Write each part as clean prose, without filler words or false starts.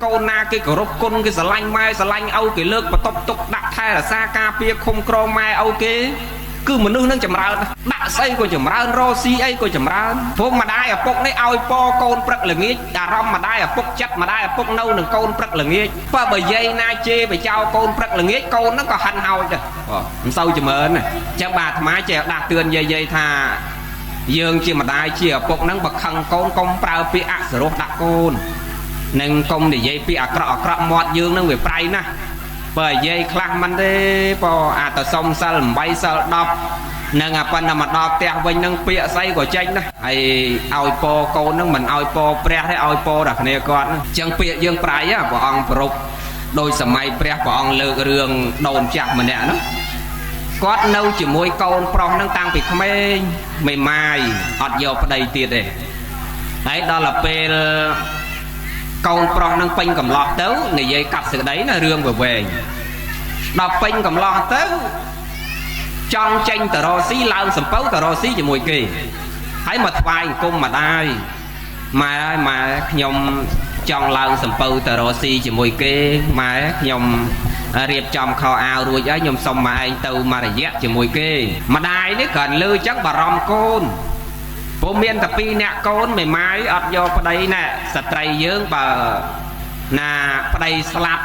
កូនណាគេគោរពគុណគេស្រឡាញ់ម៉ែស្រឡាញ់ឪគេលើកបន្ទប់ទុកដាក់ថែរក្សាការពារឃុំក្រងម៉ែឪគេគឺមនុស្សនឹងចម្រើនដាក់ស្អីក៏ចម្រើនរកស៊ីអីក៏ចម្រើនព្រោះម្ដាយឪពុកនេះឲ្យពរកូនព្រឹកល្ងាចអារម្មណ៍ម្ដាយឪពុកចិត្តម្ដាយឪពុកនៅនឹងកូនព្រឹកល្ងាចបើយាយណាជេរបចោកូនព្រឹកល្ងាចកូនហ្នឹងក៏ហិនហោចដែរមិនសូវចម្រើនណាអញ្ចឹងបាទអាត្មាចេះដាស់តឿនយាយថាយើងជាម្ដាយជាឪពុកហ្នឹងបើខឹងកូនកុំប្រើពាក្យអសរោះដាក់កូននឹងកុំនិយាយពាក្យអាក្រក់មាត់យើងនឹងវាប្រៃណាស់បើនិយាយខ្លះមិនទេបើអាតសុំសិល8សិល10នឹងអាប៉ុណ្ណាមកដល់ផ្ទះវិញនឹងពាក្យស្អីក៏ចេញណាហើយឲ្យពរកូននឹងមិនឲ្យពរព្រះទេឲ្យពរដល់គ្នាគាត់អញ្ចឹងពាក្យយើងប្រៃព្រះអង្គប្រពដោយសម័យព្រះអង្គលើករឿងដូនចាស់ម្នាក់ណាគាត់នៅជាមួយកូនប្រុសនឹងតាំងពីក្មេងមេម៉ាយអត់យកប្តីទៀតទេហើយដល់ពេលកូនប្រុសនឹងពេញកំឡោះទៅនិយាយកាត់សេចក្តីណារឿងវែងដល់ពេញកំឡោះទៅចង់ចេញទៅរកស៊ីឡើងសំពៅទៅរកស៊ីជាមួយគេហើយមកថ្វាយអង្គមម្ដាយម៉ែហើយម៉ែខ្ញុំចង់ឡើងសំពៅទៅរកស៊ីជាមួយគេម៉ែខ្ញុំរៀបចំខោអាវរួចហើយខ្ញុំសុំម៉ែឯងទៅមករយៈជាមួយគេម្ដាយនេះគ្រាន់លើចឹងបារម្ភកូនព្រោះមានតែ2នាក់កូនមេម៉ាយអត់យកប្តីណែស្ត្រីយើងបើណាប្តីស្លាប់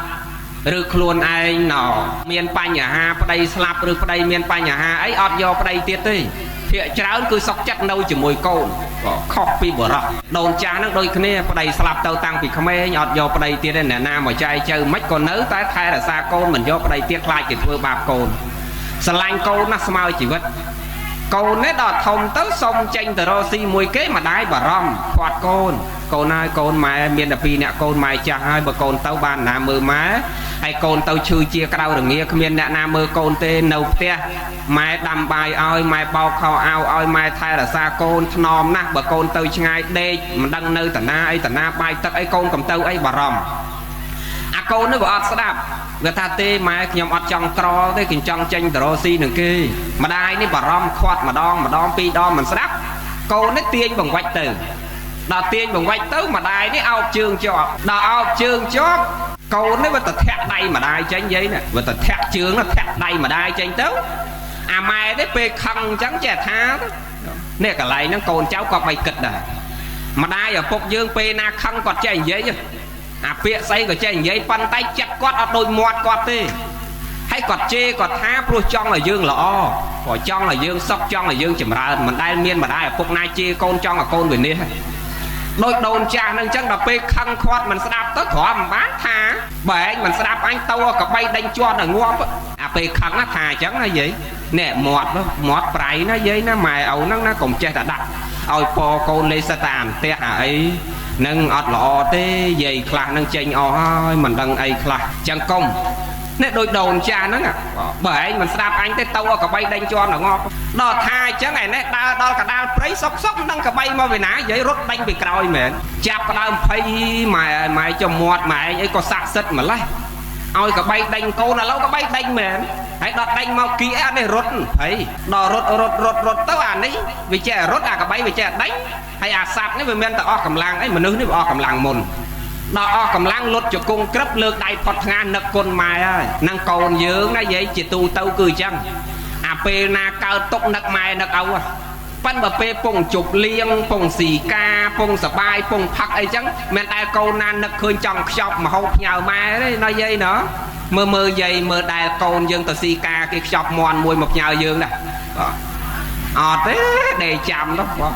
ឬខ្លួនឯងណោមានបញ្ហាប្តីស្លាប់ឬប្តីមានបញ្ហាអីអត់យកប្តីទៀតទេភាគច្រើនគឺសុខចិត្តនៅជាមួយកូនខុសពីបរោះដូនចាស់ហ្នឹងដូចគ្នាប្តីស្លាប់ទៅតាំងពីក្មេងអត់យកប្តីទៀតទេអ្នកណាមកចែកចៅមិនក៏នៅតែថែរក្សាកូនមិនយកប្តីទៀតខ្លាចគេធ្វើបាបកូនស្រឡាញ់កូនណាស់ស្មើជីវិតកូននេះដល់ធំទៅសុំចេញទៅរកស៊ីមួយគេម្ដាយបារម្ភខាត់កូនហើយកូនម៉ែមានតែ2នាក់កូនម៉ែចាស់ហើយបើកូនទៅបានណាមើលម៉ែហើយកូនទៅឈឺជាក្រៅរងាគ្មានអ្នកណាមើលកូនទេនៅផ្ទះម៉ែដាំបាយឲ្យម៉ែបោកខោអាវឲ្យម៉ែថែរក្សាកូនថ្នមណាស់បើកូនទៅឆ្ងាយដេកមិនដឹងនៅតាណាអីតាណាបាយទឹកអីកូនកំទៅអីបារម្ភអាកូននេះក៏អត់ស្ដាប់គាត់ថាទេម៉ែខ្ញុំអត់ចង់ក្រទេខ្ញុំចង់ចេញទៅរកស៊ីនឹងគេម្ដាយនេះបារម្ភខាត់ម្ដង2ដងមិនស្ដាប់កូននេះទាញបង្វិចទៅដល់ទាញបង្វិចទៅម្ដាយនេះអោបជើងជាប់ដល់អោបជើងជាប់កូននេះវាទៅធាក់ដៃម្ដាយចេញយាយណាវាទៅធាក់ជើងធាក់ដៃម្ដាយចេញទៅអាម៉ែនេះពេលខឹងអញ្ចឹងចេះថានេះកន្លែងហ្នឹងកូនចៅក៏បីគិតដែរម្ដាយឪពុកយើងពេលណាខឹងគាត់ចេះនិយាយអាពាក្យស្អីក៏ចេះនិយាយប៉ុន្តែចិត្តគាត់អត់ដូចមាត់គាត់ទេហើយគាត់ជេរគាត់ថាព្រោះចង់ឲ្យយើងល្អក៏ចង់ឲ្យយើងសុខចង់ឲ្យយើងចម្រើនមិនដែលមានម្ដាយឪពុកណាជេរកូនចង់ឲ្យកូនវិនិច្ឆ័យដូចដូនចាស់ហ្នឹងអញ្ចឹងដល់ពេលខឹងខាត់មិនស្ដាប់ទៅគ្រាន់មិនបានថាបើឯងមិនស្ដាប់អញទៅកបីដេញជាប់ដល់ងាប់អាពេលខឹងណាថាអញ្ចឹងណាយាយនេះមាត់ប្រៃណាយាយណាម៉ែឪហ្នឹងណាកុំចេះតែដាក់ឲ្យពរកូនលេសតាអន្ទះអាអីនឹងអត់ល្អទេយាយខ្លះនឹងចេញអស់ហើយមិនដឹងអីខ្លះចឹងកុំនេះដូចដូនចាស់ហ្នឹងបើឯងមិនស្ដាប់អញទេទៅកបីដេញជាប់ដល់ងាប់ដល់ថាអញ្ចឹងឯនេះដើរដល់កដាលព្រៃសុកមិនដឹងកបីមកពីណាយាយរត់ដេញពីក្រោយមែនចាប់ផ្ដើមភ័យម៉ែចំមាត់ម៉ែឯងអីក៏ស័ក្តិសិទ្ធិម្លេះឲ្យកបីដេញកូនឥឡូវកបីដេញមែនហើយដល់ដេញមកគីអានេះរត់ភ័យដល់រត់ទៅអានេះវាចេះរត់អាកបីវាចេះដេញហើយអាសត្វនេះវាមានតែអស់កម្លាំងអីមនុស្សនេះវាអស់កម្លាំងមុនដល់អស់កម្លាំងលុតជង្គង់ក្រឹបលើកដៃផុតថ្ងានឹកគុណម៉ែហើយនឹងកូនយើងណាយាយជាទូទៅគឺអញ្ចឹងអាពេលណាកើតទុកនឹកម៉ែនឹកឪប៉ិនបើពេលពងជប់លៀងពងស៊ីកាពងសបាយពងផឹកអីចឹងមិនដែលកូនណានឹកឃើញចង់ខ្ចប់មហូបផ្ញើម៉ែទេណាយាយណាមើលយាយមើលដែលកូនយើងទៅស៊ីកាគេខ្ចប់មន់មួយមកផ្ញើយើងដែរអត់ទេដេកចាំទៅបង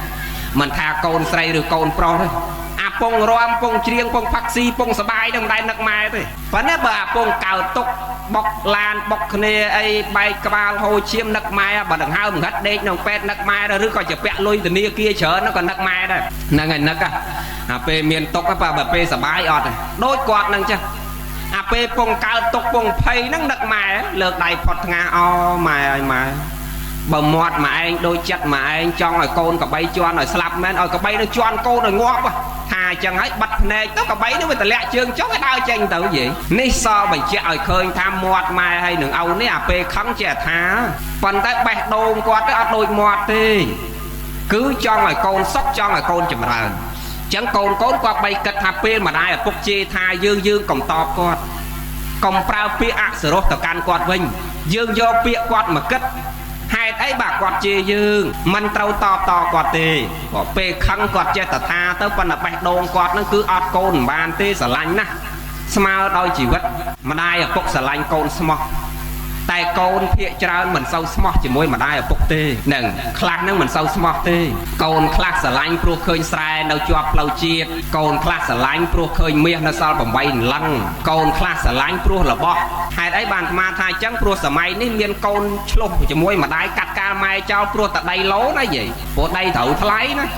មិនថាកូនស្រីឬកូនប្រុសទេអាពងរំពងច្រៀងពងផាក់ស៊ីពងសបាយនឹងដែរនឹកម៉ែទេប៉ុន្តែបើអាពងកៅទុកបុកឡានបុកគ្នាអីបែកក្បាលហូរឈាមនឹកម៉ែបើដង្ហើមងឹតដេកក្នុងពេទ្យនឹកម៉ែឬក៏ជាពាក់លុយធនាគារច្រើនក៏នឹកម៉ែដែរហ្នឹងហើយនឹកអាពេលមានទុកបើពេលសបាយអត់ទេដូចគាត់ហ្នឹងចាអាពេលពងកើតទុកពងភ័យហ្នឹងនឹកម៉ែលើកដៃផុតថ្ងាអូម៉ែឲ្យម៉ែបើមាត់ម៉ែឯងដូចចិត្តម៉ែឯងចង់ឲ្យកូនកបីជន់ឲ្យស្លាប់មែនឲ្យកបីនឹងជន់កូនឲ្យងាប់ថាអញ្ចឹងហើយបាត់ភ្នែកទៅកបីនឹងវាតម្លាក់ជើងចុះឲ្យដើរចេញទៅយីនេះសបញ្ជាក់ឲ្យឃើញថាមាត់ម៉ែហើយនឹងឪនេះអាពេលខឹងចេះថាប៉ុន្តែបេះដូងគាត់ទៅអត់ដូចមាត់ទេគឺចង់ឲ្យកូនសុខចង់ឲ្យកូនចម្រើន chẳng côn qua bay cất thà pê mà đai ở phục chê tha dương cầm to quạt cầm prao pia ạ sờ rốt tập can quạt vinh dương do pia quạt mà cất hai ấy bà quạt chê dương mình trâu to quạt tê có pê khăn quạt chê tà tha tới phần là bạch đồn quạt nó cứ ọt côn bàn tê sờ lạnh nè smile đôi chỉ vật mà đai ở phục sờ lạnh côn smartแต่โกนเพียจราเหมือนเศร้าสมอจะมวยมาได้ปกติหนึ่งคลาสนั่งเหมือนเศร้าสมอตีโกนคลาสสลายปลุกเคยแสดเราจวบเราเจียดโกนคลาสสลายปลุกเคยเมียนซาลบ่มใบลังโกนคลาสสลายปลุกระบอกให้ได้บานมาทายจังปลุกสมัยนี้เมียนโกนชลุจะมวยมาได้กัดการไม้เจ้าปลุกแต่ใดโลนะยี่ปลุกใดเถาทลายนะ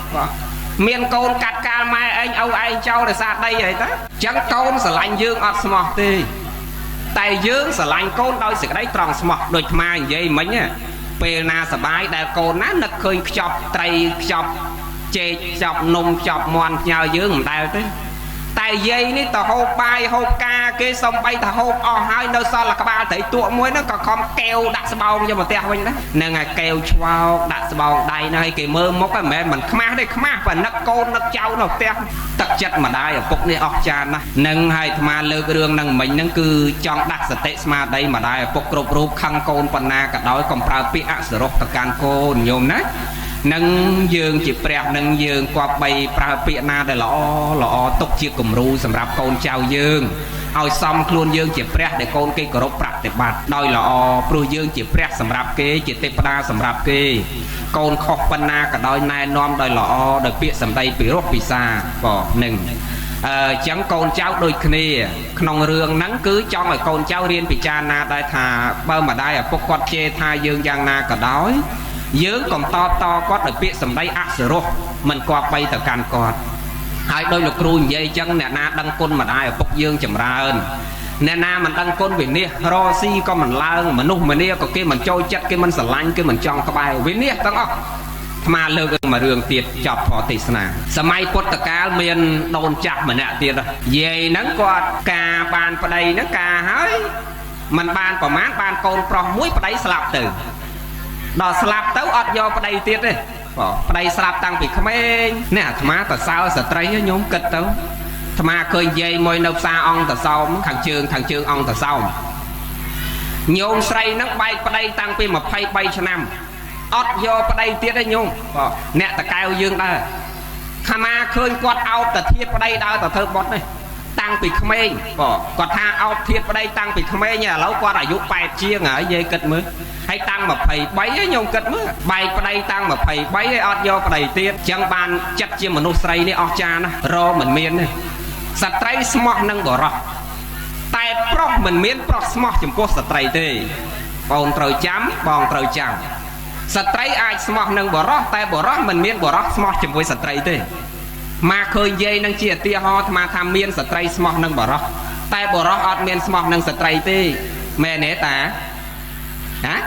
เมียนโกนกัดการไม้เองเอาไอ้เจ้าแต่ซาใดอะไรตั้งจังโกนสลายยืงอดสมอตีแต่ยืงสลายโกนโดยสิ่งได้ตรองสมองโดยมาอย่างนี้มั้งเนี่ยเปนาสบายแต่โกนนั้นนึกเคยจับไตรจับเจจับนมจับมอนยาวยืงได้ด้วยแต่ยัยนี่ต่อโฮไปโฮกาเกสมไปต่อโฮออกให้เนื้อซอลกบาลแต่ตัวมวยนั่นก็คอมเกลดักสบองยังมาเตะวันนะนั่งไงเกลชวาดักสบองได้นะให้เกมือมกก็แม่มันขมาได้ขมาแต่นักโกนนักเจ้านักเตะตักจัดมาได้พวกนี้ออกจานนะนั่งให้มาเลิกเรื่องนั่งmìnhนั่นคือจังดักสเตสมาได้มาได้พวกกรุบรูปขังโกนปนากับดอยกำปราปีอัสรกตะการโกนโยมนะนั่งยืงจีบแปรนั่งยืงกว่าใบปลาเปียนาได้หล่อตกเชี่ยกลมรูสำหรับโกนเจ้ายืงเอาซ้ำคลุนยืงจีบแปรได้โกนเกยกรบปรักแต่บัดดอยหล่อปลุยยืงจีบแปรสำหรับเกยจีเตปนาสำหรับเกยโกนขอกปนากับดอยนายน้อมดอยหล่อดอยเปียสำได้ปีรบปีซาก็หนึ่งจังโกนเจ้าโดยคณีขนมเรืองนั้นคือจ้องไอ้โกนเจ้าเรียนปิจานาได้ทาเบิ่มมาได้พวกกอดเจทายืงยางนากับดอยยืงcòn to có được biết sầm đây ác rồi mình qua bay từ can cọt hai đôi lục ruồi dây chân nè na đăng côn mà ai ở bốc dương chầm ra ơn nè na mình đăng côn về nia rosi có mình lang mà nung mà nia có kia mình trôi chất kia mình sờ lanh kia mình chọn cái bài về nia tăng không mà lơ mà đường tiệt chọc họ tịt nè sớm quất tất cả miền đồn chặt mà nè tiệt rồi về nắng quạt cà bàn vào đây nó cà hái mình bàn của mát bàn côn pro muối vào đây sập từ đò sạp tấu ọt do vào đây tiết đi vào đây sạp tăng bị không ấy nè thà ta sao sợ trái nhóm kịch tấu thà khơi dây môi nâu xa ong ta sau thằng trường ong ta sau nhôm say nó bay vào đây tăng bị mà bay cho năm ọt do vào đây tiết đấy nhung nè ta cao dương ta thà khơi quạt ao ta thiết vào đây đau ta thơ bọt này tăng bị không ấy quạt tha ao thiết vào đây tăng bị không ấy nhà lâu qua là dục bài chia ở dây kịch mới hay tăng mà phải bấy nhung kịch mới bay vào đây tăng mà phải bấy ọt do vào đây tiết chẳng ban chặt chia mà nô say này ọt cha nè ro mình miên này sạch trái smart năng bỏ ra tại pro mình miên pro smart chấm cô sạch trái tê bòn trời chấm bòn trời chấm sạch trái ai smart năng bỏ ra tại bỏ ra mình miên bỏ ra smart chấm với sạch trái tê mà khơi dây năng chia tia ho mà tham miên sạch trái smart năng bỏ ra tại bỏ ra ọt miên smart năng sạch trái tê mẹ nè ta hả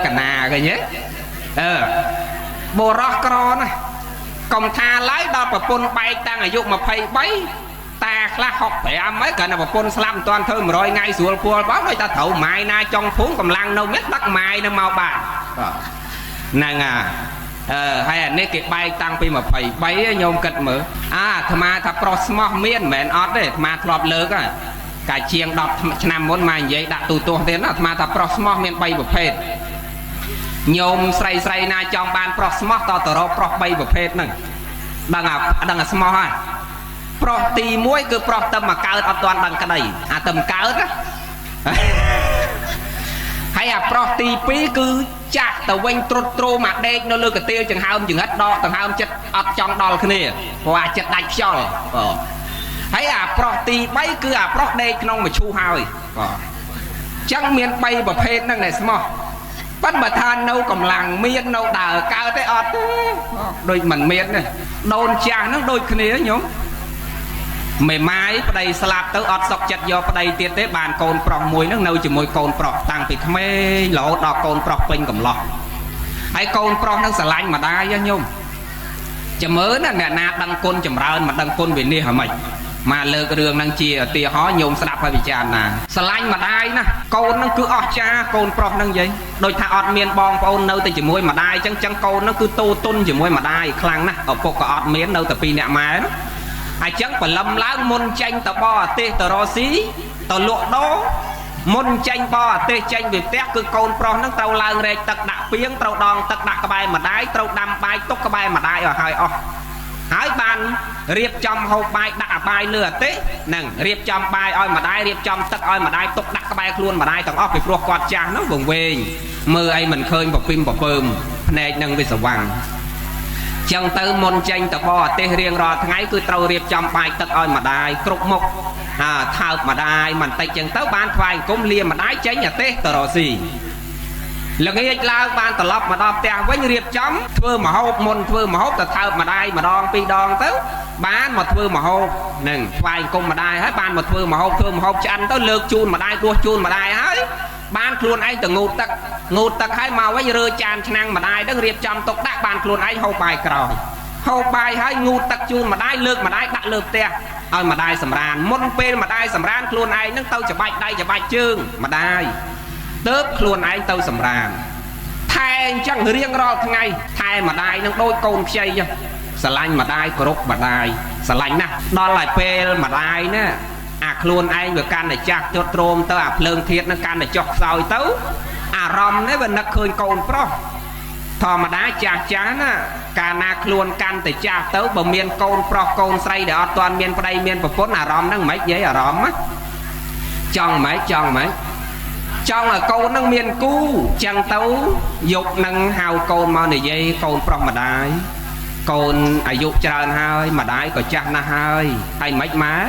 cả nà rồi nhé bồ rót cro nè còn tha lái đo bà pôn bay tăng ở dụng mà phải bấy ta khá học phải mấy cả là bà pôn slam toàn thơm rồi ngay xuống pua báo người ta thấu mai na trong phúng cầm lăng nâu mét đắc mai nó mau bà nàng hay là nê cái bay tăng pi mà phải bấy nhôm cật mở thà thà prosmos miên mền ót đấy mà thọp lơ cả cả chiêng đọt năm món mà vậy đã tụ tua thế nào mà ta prosmos miền bay một phết nhôm say na trong ban prosmos to tờ pro bay một phết nè đang là small ha pro tì muối cứ pro tâm mà cao ở toàn bằng cái này tầm cao đó hay pro tì pí cứ chặt tàu quanh trô mặt đen nó lư cái tiêu chừng hao chừng hết đo tầng hao chất ở trong đo cái này và chất đạch cho thấy pro tì bay cứ pro đây không mà chu hao chẳng miền bay và phê năng này small bắt mà than nâu cầm làng miên nâu đờ cao tới ọt đôi mình miên này đồn chàng nó đôi cái này nhóm mày mai ở đây slap tới ọt sọc chặt do ở đây tiết tế bàn cồn prọ mùi nó nâu chỉ mùi cồn prọ tăng thì không ấy lỗ đo cồn prọ pin cầm lọ hay cồn prọ nó sờ lạnh mà đai nhá nhung chả mới nè na đăng côn chầm ra mà đăng côn về nia hả mày mà lơ cái đường năng chia tia hó nhôm sạp hay bị chán nè sờ lanh mà đai nè côn nó cứ ọt cha côn prong năng vậy đôi thà ọt miền bong côn nâu từ chỉ môi mà đai chăng chăng côn nó cứ tô tôn chỉ môi mà đai khăng nè ở phục có ọt miền nâu từ pi nẹt má ai chắc phải lâm láng môn tranh tờ bo tê tờ ro xí tờ lụa đó môn tranh bo tê tranh về tét cứ côn prong nó trâu lang rê tật đạp piếng trâu đòn tật đạp cái bài mà đai trâu đâm bài túc cái bài mà đai ở hai ọ hãy bàn riệp trong hộp bài đã bài lừa tế nâng riệp trong bài oi mà đai riệp trong tất oi mà đai tục đặt cái bài luôn mà đai tầng óc bị pro quạt cha nó vùng về mưa ấy mình khơi một phim một phơm này nâng về sầu vàng chẳng từ môn tranh tập bò tê riêng rồi ngay cứ trâu riệp trong bài tất oi mà đai cục mục thao mà đai mình tay chẳng tới ban khoai cũng liền mà đai cháy nhà tê tờ rồi gì là cái lao ban tờ lọc mà đọc tè với riệp chấm thưa mà hộp môn thưa mà hộp tờ thao mà đai mà đòn pi đòn tới bán mà thưa mà hộp nừng khoai cùng mà đai hết ban mà thưa mà hộp cho anh tới lược chun mà đai cua chun mà đai hết ban luôn anh từ ngụt tật hai màu với rơi chan năng mà đai đang riệp chấm tục đắc ban luôn anh hộp bài cào hộp bài hai ngụt tật chun mà đai lược mà đai đặt lược tè ơi mà đai sầm ran môn pe mà đai sầm ran luôn anh nâng tao chả bạch đây chả bạch chương mà đai tớp luôn anh tao sầm ràn thay chẳng riêng rồi ngày thay mà đai nó đôi côn chơi chứ sờ lanh mà đai cột mà đai sờ lanh nè đó lại pe mà đai nè luôn anh vừa can để chặt cho trôm tao lương thiệt nó can để chọc soi tấu rom đấy vẫn nặc khơi côn pro thò mà đá chặt chán á cà luôn can để chặt tấu bờ miền côn pro côn say để toàn miền đây miền bờ phốt rom nó mấy giấy rom á chọn mấy trong là câu năng miền cu chẳng tấu dục năng hào côn mau này dây côn prong mà đai côn ai dục tràn hơi mà đai có chắc na hơi hay mấy má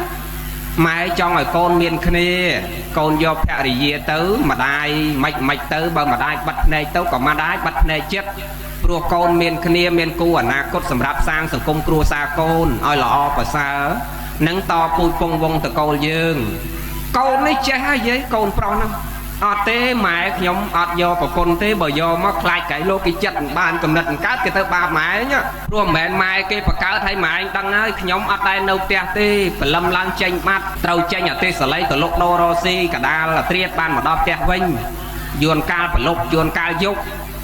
mai trong là côn miền kia côn do phạ đi về tứ mà đai mạch tứ bao mà đai bắt này tấu còn mà đai bắt này chết rùa côn miền kia miền cu ở na cốt sầm rạp sang sầm cung cua xa côn oi lọ và xa nắng to pui phong vong từ côn dương côn ấy chết hay vậy côn prong năng tế mẹ nhóm do của con tế bởi do mắc lại cái lô cái trận bàn cầm nật cát cái tơ ba mẹ nhá rồi mẹ mai cái phải cá thấy mẹ anh đăng ơi nhóm đây nâu tè tê phải lâm lang tranh mặt trâu tranh ở tê sở lấy từ lúc đô rosi cả đa là triết ban mà đo tè vinh yuan ca phải lúc yuan ca dục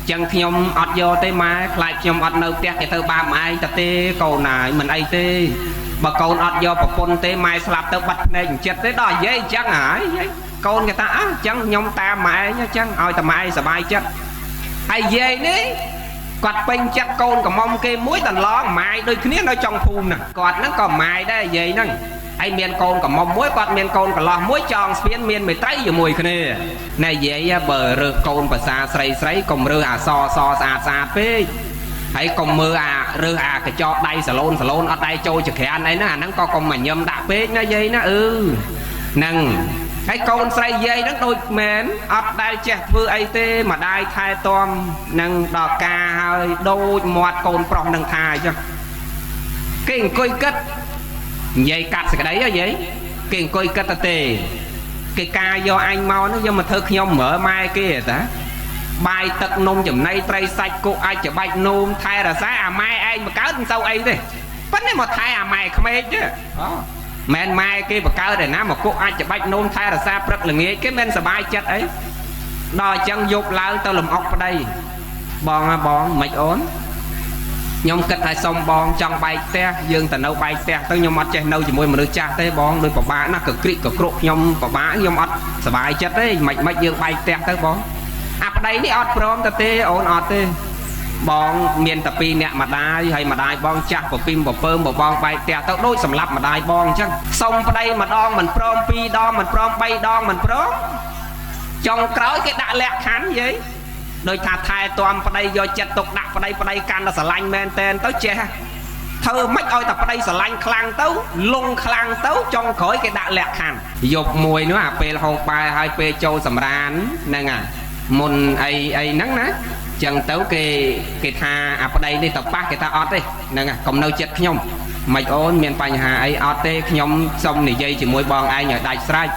chẳng nhóm do tế mẹ lại nhóm nâu tè cái tơ ba mẹ ta tê cầu này mình ai tê bà cầu do của con tế mai slap tơ bắt nên chết thế đó dễ chẳng hả con người ta chẳng nhông ta mẹ nhá chẳng ôi ta mẹ sợ bay chết ai về đấy quạt bên chắc con còn mong kê muối tần lo mày đôi khi nó trong phun nè quạt nó còn mày đây vậy nè ai miền con còn mong muối quạt miền con còn lo muối tròn phiến miền mày tấy vào mùi kia này vậy bờ rực con và xa sấy cùng rư so xa phê hãy cùng mưa rư cái cho đây salon ở đây trôi chực anh ấy nó có con mà nhâm đạp phê nó dây nó nâng cái con say dây nó đôi mến ọt đai chẹt vừa ấy tê mà đai thai tom nâng đò ca hơi đôi mọt con prong nâng thai cho kinh coi cất dây cắt cái đấy ở vậy kinh coi cất tê cái ca do anh mau nó do mà thơ nhom mở mai kia ta bài tật nôm chùm nay tray sạch cô ai chở bạch nôm thay là giá mai anh mà cáo sau ấy thế vẫn đấy một thay mày không hết chứ men mai kia và cao để ná mà cô ai chả bạch nôn thay là xa rất là nghe cái men sờ bay chết ấy đòi chân dục lao tao làm ốc ở đây bòn mạch ốn nhom cất hai sông bòn trong bay xe dương tần nâu bay xe tới nhom mặt chơi nâu chỉ môi mà được cha tới bòn đôi quả bá nó cực kỵ cực cột nhom quả bá nhom ớt sờ bay chết đấy mạch dương bay xe tới bòn đây đi ớt prom ta tê ổn ớt tê bong miền tập pi nè mà đai hay mà đai bong chặt của pin của pơm của bong bay tè tao đôi sầm lấp mà đai bong chứ xong ở đây mà đong mình prom pi đong mình prom bay đong mình prom trong cõi cái đã lẹt khán vậy đôi thà thai toàn ở đây do chặt tục đặt ở đây can là sờ lanh men tên tới che thơ mấy ơi tập ở đây sờ lanh khlang tấu lung khlang tấu trong cõi cái đã lẹt khán dục mùi nữa pe hồng bài hai pe châu sầm ran nè môn ai nắng ná chẳng tấu cái tha ở đây đi tập ba cái ta ót đi nè còn nâu chết nhom mày ôn miền Pành Hà ấy ót tê nhom xong này dây chỉ môi bòn ai nhờ đại sai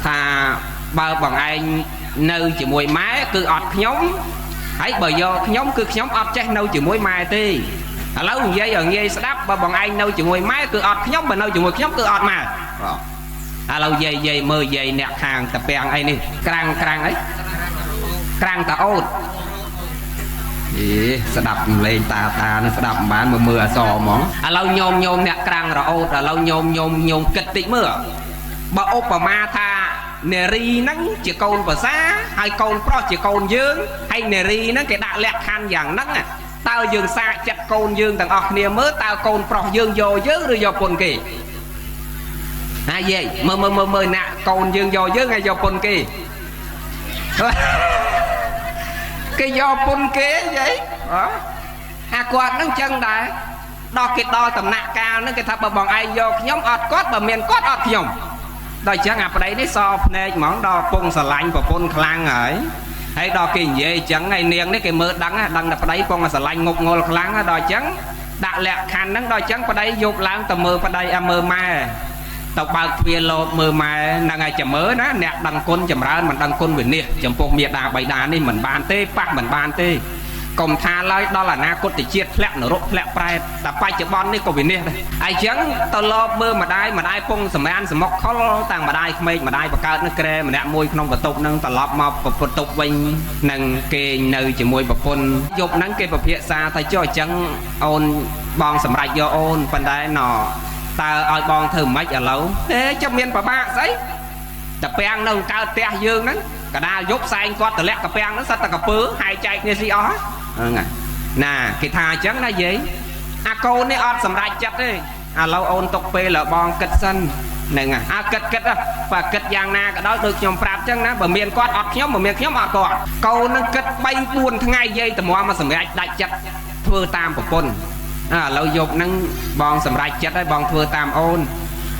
tha bao bằng anh nâu chỉ môi má cứ ót nhóm hãy bởi do nhóm cứ nhóm ót chết nâu chỉ môi mai tê ឥឡូវនិយាយឲ្យងាយស្ដាប់បើបងឯងនៅជាមួយម៉ែគឺអត់ខ្ញុំបើនៅជាមួយខ្ញុំគឺអត់ម៉ែឥឡូវយាយមើលយាយអ្នកខាងតាពាំងអីនេះក្រាំងអីក្រាំងតាអូតស្ដាប់លេងតានឹងស្ដាប់មិនបានមើលអសហ្មងឥឡូវញោមអ្នកក្រាំងរអូតឥឡូវញោមគិតតិចមើលបើឧបមាថានារីហ្នឹងជាកូនប្រសាហើយកូនប្រុសជាកូនយើងហើយនារីហ្នឹងគេដាក់លក្ខខណ្ឌយ៉ាងហ្នឹងតើយើងសាកចិត្តកូនយើងទាំងអស់គ្នាមើលតើកូនប្រុសយើងយកយើងឬយកពុនគេហើយយាយមើលណាកូនយើងយកយើងហើយយកពុនគេគេយកពុនគេយាយអាគាត់ហ្នឹងចឹងដែរដល់គេដល់ដំណាក់កាលហ្នឹងគេថាបើបងឯងយកខ្ញុំអត់គាត់បើមានគាត់អត់ខ្ញុំដល់ចឹងអាប្តីនេះសភ្នែកហ្មងដល់ពងស្រឡាញ់ប្រពន្ធខ្លាំងហើយដល់គេនិយាយចឹងហើយនាងនេះគេមើលដឹងតែប្តីពងស្រឡាញ់ងប់ងល់ខ្លាំងដល់ចឹងដាក់លក្ខខណ្ឌហ្នឹងដល់ចឹងប្តីយកឡើងទៅមើលប្តីមើលម៉ែទៅបើកទ្វារលោតមើលម៉ែហ្នឹងហើយចាំមើលណាអ្នកដឹងគុណចម្រើនមិនដឹងគុណវិនិច្ឆ័យចំពោះមេដាបៃតានេះមិនបានទេប៉ះមិនបានទេកុំថាឡើយដល់អនាគតជាតិធ្លាក់នរកធ្លាក់ប្រែតតែបច្ចុប្បន្ននេះក៏វិនិច្ឆ័យដែរអញ្ចឹងទៅលបមើលម្ដាយពងសម្រានសមុខខុលតាំងម្ដាយក្មេកម្ដាយបកើតនឹងក្រែម្នាក់មួយក្នុងបន្ទប់នឹងត្រឡប់មកបន្ទប់វិញនឹងគេនៅជាមួយប្រពន្ធយប់ហ្នឹងគេពិភាក្សាថាចុះអញ្ចឹងអូនបងសម្រេចយកអូនប៉ុន្តែណតើឲ្យបងធ្វើម៉េចឥឡូវចាំមានប្របាកស្អីតាពាំងនៅកើតផ្ទះយើងហ្នឹងកដាលយប់ផ្សែងគាត់តម្លាក់តាពាំងហ្នឹងសិតតែកពើហើយចែកគ្នាស៊ីអស់ហ្នឹងណាគេថាអញ្ចឹងណាយាយអាកូននេះអត់សម្រេចចិត្តទេឥឡូវអូនຕົកពេលបងគិតសិនហ្នឹងគិតបើគិតយ៉ាងណាក៏ដោយដូចខ្ញុំប្រាប់អញ្ចឹងណាបើមានគាត់អត់ខ្ញុំបើមានខ្ញុំអត់គាត់កូននឹងគិត3 4ថ្ងៃយាយតម្រាំមកសម្រេចដាច់ចិត្តធ្វើតាមប្រពន្ធឥឡូវយប់ហ្នឹងបងសម្រេចចិត្តហើយបងធ្វើតាមអូន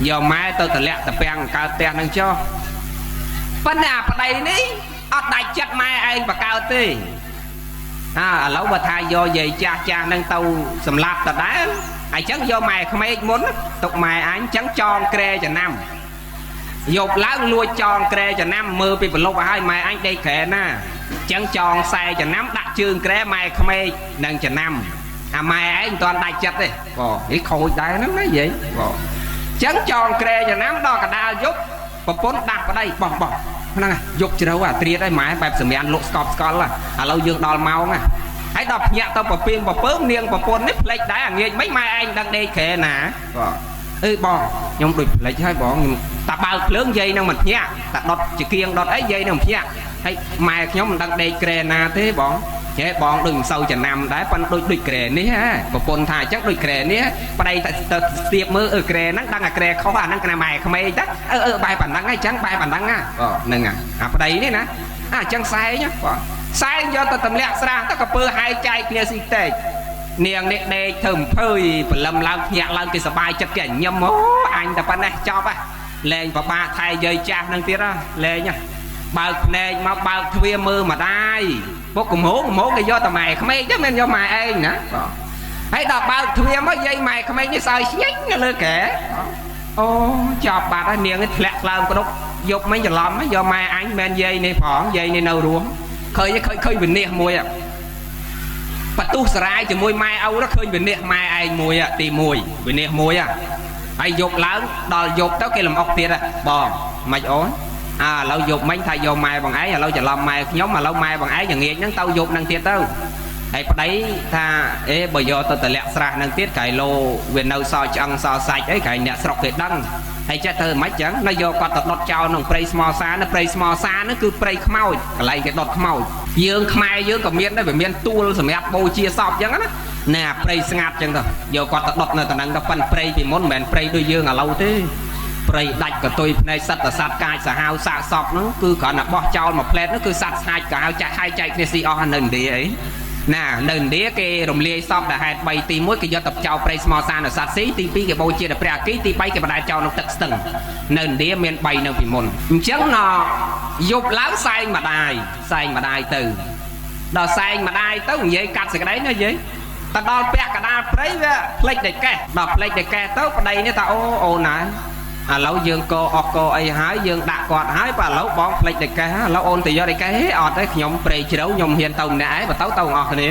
យកម៉ែទៅតម្លាក់តាពាំងកើតផ្ទះហ្នឹងចុះប៉ុន្តែអាប្តីនេះអត់ដាច់ចិត្តម៉ែឯងបកើតទេឥឡូវបើថាយកយាយចាស់ហ្នឹងទៅសម្លាប់តដែរអញ្ចឹងយកម៉ែក្មេកមុនទុកម៉ែអញអញ្ចឹងចងក្រែចំណាំយកឡើងលួចចងក្រែចំណាំមើលពីប្រឡប់ឲ្យម៉ែអញដេកក្រែណាអញ្ចឹងចងខ្សែចំណាំដាក់ជើងក្រែម៉ែក្មេកនឹងចំណាំអាម៉ែឯងមិនទាន់ដាច់ចិត្តទេនេះខូចដែរហ្នឹងណាយាយអញ្ចឹងចងក្រែចំណាំដល់កដាលយប់ប្រពន្ធដាស់ប្តីបោះហ្នឹងយកជ្រៅត្រៀតឲ្យម៉ែបែបសម្រានលក់ស្កប់ស្កល់ឥឡូវយើងដល់ម៉ោងហើយដល់ភ្ញាក់ទៅប្រពើនាងប្រពន្ធនេះផ្លេចដែរងាយមិនម៉ែឯងដឹងដេកក្រែណាបងខ្ញុំដូចផ្លេចហើយបងតាបើកភ្លើងយាយនឹងមិនភ្ញាក់តាដុតជាគៀងដុតអីយាយនឹងភ្ញាក់ហើយម៉ែខ្ញុំមិនដឹងដេកក្រែណាទេបងចេះបងដូចមិនសូវចំណាំដែរប៉ុន្តែដូចក្រែនេះប្រពន្ធថាអញ្ចឹងដូចក្រែនេះប្តីទៅស្ទាបមើលក្រែហ្នឹងដឹងអាក្រែខុសអាហ្នឹងគណៈម៉ែក្មេងទៅបែបប៉ុណ្ណឹងអញ្ចឹងបែបប៉ុណ្ណឹងហ្នឹងអាប្តីនេះណាអញ្ចឹងសែងសែងយកទៅទម្លាក់ស្រះទៅក៏ពើហាយចែកគ្នាស៊ីតេកនាងនេះដេកធ្វើអំភើយព្រលឹមឡើងភ្ញាក់ឡើងគេសប្បាយចិត្តគេញឹមអញតែប៉ុណ្ណេះចប់លែងប្របាថៃយាយចាស់ហ្នឹងទៀតលែងបើកភ្នែកមកបើកទ្វារមើលម្ដាយពុកកំហងគេយកតែម៉ែក្មេកទេមិនយកម៉ែឯងណាហើយដល់បើកទ្វារមកយាយម៉ែក្មេកនេះសើស្ញេញនៅលើកែអូចប់បាត់ហើយនាងនេះធ្លាក់ឡើងក្តុកយប់មិញច្រឡំយកម៉ែអញមិនយាយនេះផងយាយនេះនៅរួមឃើញវិនិច្ឆ័យមួយបន្ទុះសារាយជាមួយម៉ែឪឃើញវិនិច្ឆ័យម៉ែឯងមួយទី1វិនិច្ឆ័យមួយហើយយប់ឡើងដល់យប់ទៅគេលំអុកទៀតបងមិនអូនឥឡូវយប់មិញថាយកម៉ែបងឯងឥឡូវច្រឡំម៉ែខ្ញុំឥឡូវម៉ែបងឯងយ៉ាងងាយហ្នឹងទៅយប់ហ្នឹងទៀតទៅហើយប្តីថាបើយកទៅតម្លាក់ស្រះហ្នឹងទៀតក្រៃលោវានៅសឆ្អឹងសសាច់អីក្រៃអ្នកស្រុកគេដឹងហើយចេះទៅមិនចឹងនៅយកគាត់ទៅដុតចោលក្នុងព្រៃស្មោសាព្រៃស្មោសាហ្នឹងគឺព្រៃខ្មោចកន្លែងគេដុតខ្មោចយើងខ្មែរយើងក៏មានដែរវាមានទួលសម្រាប់បូជាសពចឹងណាព្រៃស្ងាត់ចឹងទៅយកគាត់ទៅដុតនៅតំណឹងទៅប៉ិនព្រៃពីមុនមិនមែនព្រៃដូចយើងឥឡូវទេព្រៃដាច់កតុយភ្នែកសត្វសត្វកាចសាហាវសាកសពហ្នឹងគឺគ្រាន់តែបោះចោលមួយផ្លែតហ្នឹងគឺសត្វស្ហាច់កាវចាក់ហើយចែកគ្នាស៊ីអស់នៅឥណ្ឌាអីណានៅឥណ្ឌាគេរំលាយសពដែលហេតុ3ទី1គេយកទៅចោលព្រៃស្មោសានសត្វស៊ីទី2គេបូជាដល់ព្រះអគិទី3គេបដាចោលក្នុងទឹកស្ទឹងនៅឥណ្ឌាមាន3នៅពីមុនអញ្ចឹងយប់ឡើងសែងម្ដាយទៅដល់សែងម្ដាយទៅនិយាយកាត់សេចក្តីណាយាយទៅដល់ពាក់កដាលព្រៃវាផ្លេចតែកេះដល់ផ្លេចតែកេះទៅប្តីនេះថាអូនណាឥឡូវយើងកអស់កអីហើយយើងដាក់គាត់ហើយបើឥឡូវបងផ្លេចតែកេះឥឡូវអូនទៅយកតែកេះអត់ទេខ្ញុំព្រៃជ្រៅខ្ញុំហ៊ានទៅម្នាក់ឯងបើទៅអស់គ្នា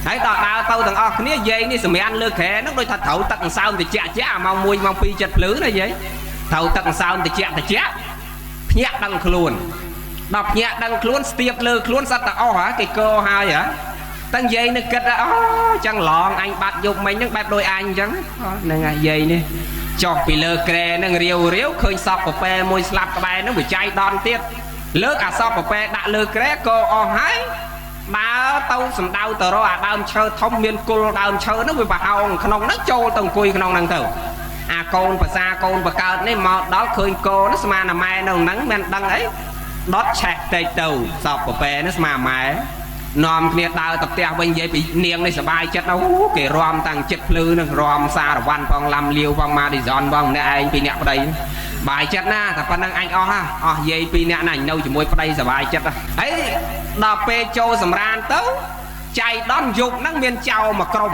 ហើយដល់ដើរទៅទាំងអស់គ្នាយាយនេះសម្រាប់លើក្រែហ្នឹងដូចថាត្រូវទឹកអង្សើមតិចម៉ោង1ម៉ោង2ចិត្តភ្លឺណាយាយត្រូវទឹកអង្សើមតិចភ្ញាក់ដឹងខ្លួនដល់ភ្ញាក់ដឹងខ្លួនស្ទាបលើខ្លួនសត្វតែអស់ហ่าគេកោហើយហ่าតាំងយាយនឹងគិតថាអូចឹងឡងអញបាត់យកមិញហ្នឹងបែបដូចអញអញ្ចឹងហ្នឹងហើយយាយនេះចុះពីលើក្រែហ្នឹងរាវឃើញសពប្រប៉ែមួយស្លាប់ក្បែរហ្នឹងវាចៃដន់ទៀតលើកអាសពប្រប៉ែដាក់លើក្រែកោអស់ហើយដើរទៅសំដៅទៅរកអាដើមឈើធំមានគល់ដើមឈើហ្នឹងវាប្រហោងក្នុងហ្នឹងចូលទៅអង្គុយក្នុងហ្នឹងទៅអាកូនភាសាកូនបកើតនេះមកដល់ឃើញកូនស្មានអាម៉ែនៅហ្នឹងមិនដឹងអីដុតឆេះតិចទៅសពប្រប៉ែនេះស្មានម៉ែនាំគ្នាដើរទៅផ្ទះវិញនិយាយពីនាងនេះសบายចិត្តអូគេរំតាំងចិត្តភ្លឺនឹងរំសារវ័នផងឡាំលាវផងម៉ាឌីសនផងអ្នកឯងពីអ្នកប្តីបាយចិត្តណាតែប៉ុណ្្នឹងអញអស់យាយពីរអ្នកណានៅជាមួយប្តីសบายចិត្តហើយដល់ពេលចូលសម្រានទៅចៃដន់យប់ហ្នឹងមានចៅមួយក្រុម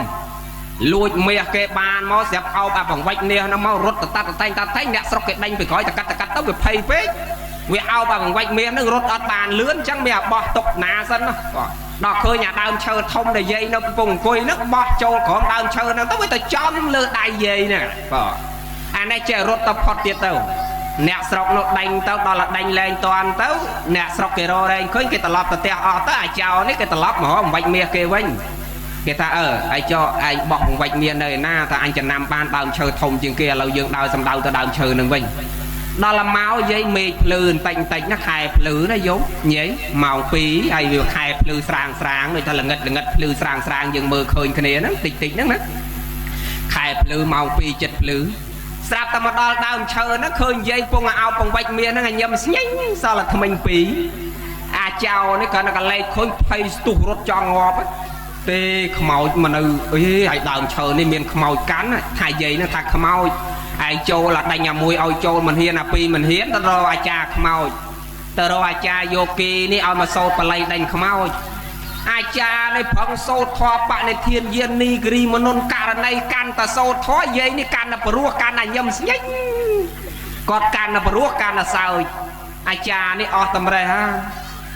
លួចមាសគេបានមកស្រាប់អោបអាបង្វិចនេះហ្នឹងមករត់តតែងអ្នកស្រុកគេដេញពីក្រោយតកាត់ទៅវាភ័យពេកវាអោបអាបង្វិចមាសហ្នឹងរត់អត់បានលឿនអញ្ចឹងវាបោះទុកណាសិនណាដល់ឃើញអាដើមឈើធំដែលយាយនៅកំពុងអង្គុយហ្នឹងបោះចូលក្រោមដើមឈើហ្នឹងទៅវាទៅចំលើដៃយាយហ្នឹងអានេះចេះរត់ទៅផុតទៀតទៅអ្នកស្រុកនោះដេញទៅដល់ដេញលែងតាន់ទៅអ្នកស្រុកគេរករែងឃើញគេត្រឡប់ទៅផ្ទះអស់ទៅអាចោនេះគេត្រឡប់មករកបង្វិចមាសគេវិញគេថាឯចោឯងបោះបង្វិចមាសនៅឯណាថាអញចំណាំបានដើមឈើធំជាងគេឥឡូវយើងដើរសំដៅទៅដើមឈើនឹងវិញដល់មកយាយមេឃភ្លឺបន្តិចណាខែភ្លឺណាយំញ៉ៃម៉ោង2ហើយវាខែភ្លឺស្រាងដូចថាល្ងិតភ្លឺស្រាងយើងមើលឃើញគ្នាហ្នឹងតិចហ្នឹងណាខែភ្លឺម៉ោង2ចិត្តភ្លឺស្រាប់តែមកដល់ដើមឈើហ្នឹងឃើញយាយពងអោបបង្វិចមាសហ្នឹងញឹមស្ញេញសល់តែថ្មិញ2អាចោនេះគ្រាន់តែកលែកឃើញភ័យស្ទុះរត់ចង់ងាប់ទេខ្មោចមកនៅអីហើយដើមឈើនេះមានខ្មោចកាន់ថាយាយហ្នឹងថាខ្មោចឯងចូលអាដេញអាមួយឲ្យចូលមិនហ៊ានអាពីរមិនហ៊ានទៅរកអាចារ្យខ្មោចទៅរកអាចារ្យយោគីនេះឲ្យមកសូត្របល័យដេញខ្មោចអាចារ្យនេះប្រឹងសូត្រធម៌បនិធានយានីគិរីមនុនករណីកាន់តែសូត្រធម៌យាយនេះកាន់តែព្រោះកាន់តែញឹមស្ញេចគាត់កាន់តែព្រោះកាន់តែសើចអាចារ្យនេះអស់តម្រេះហើយ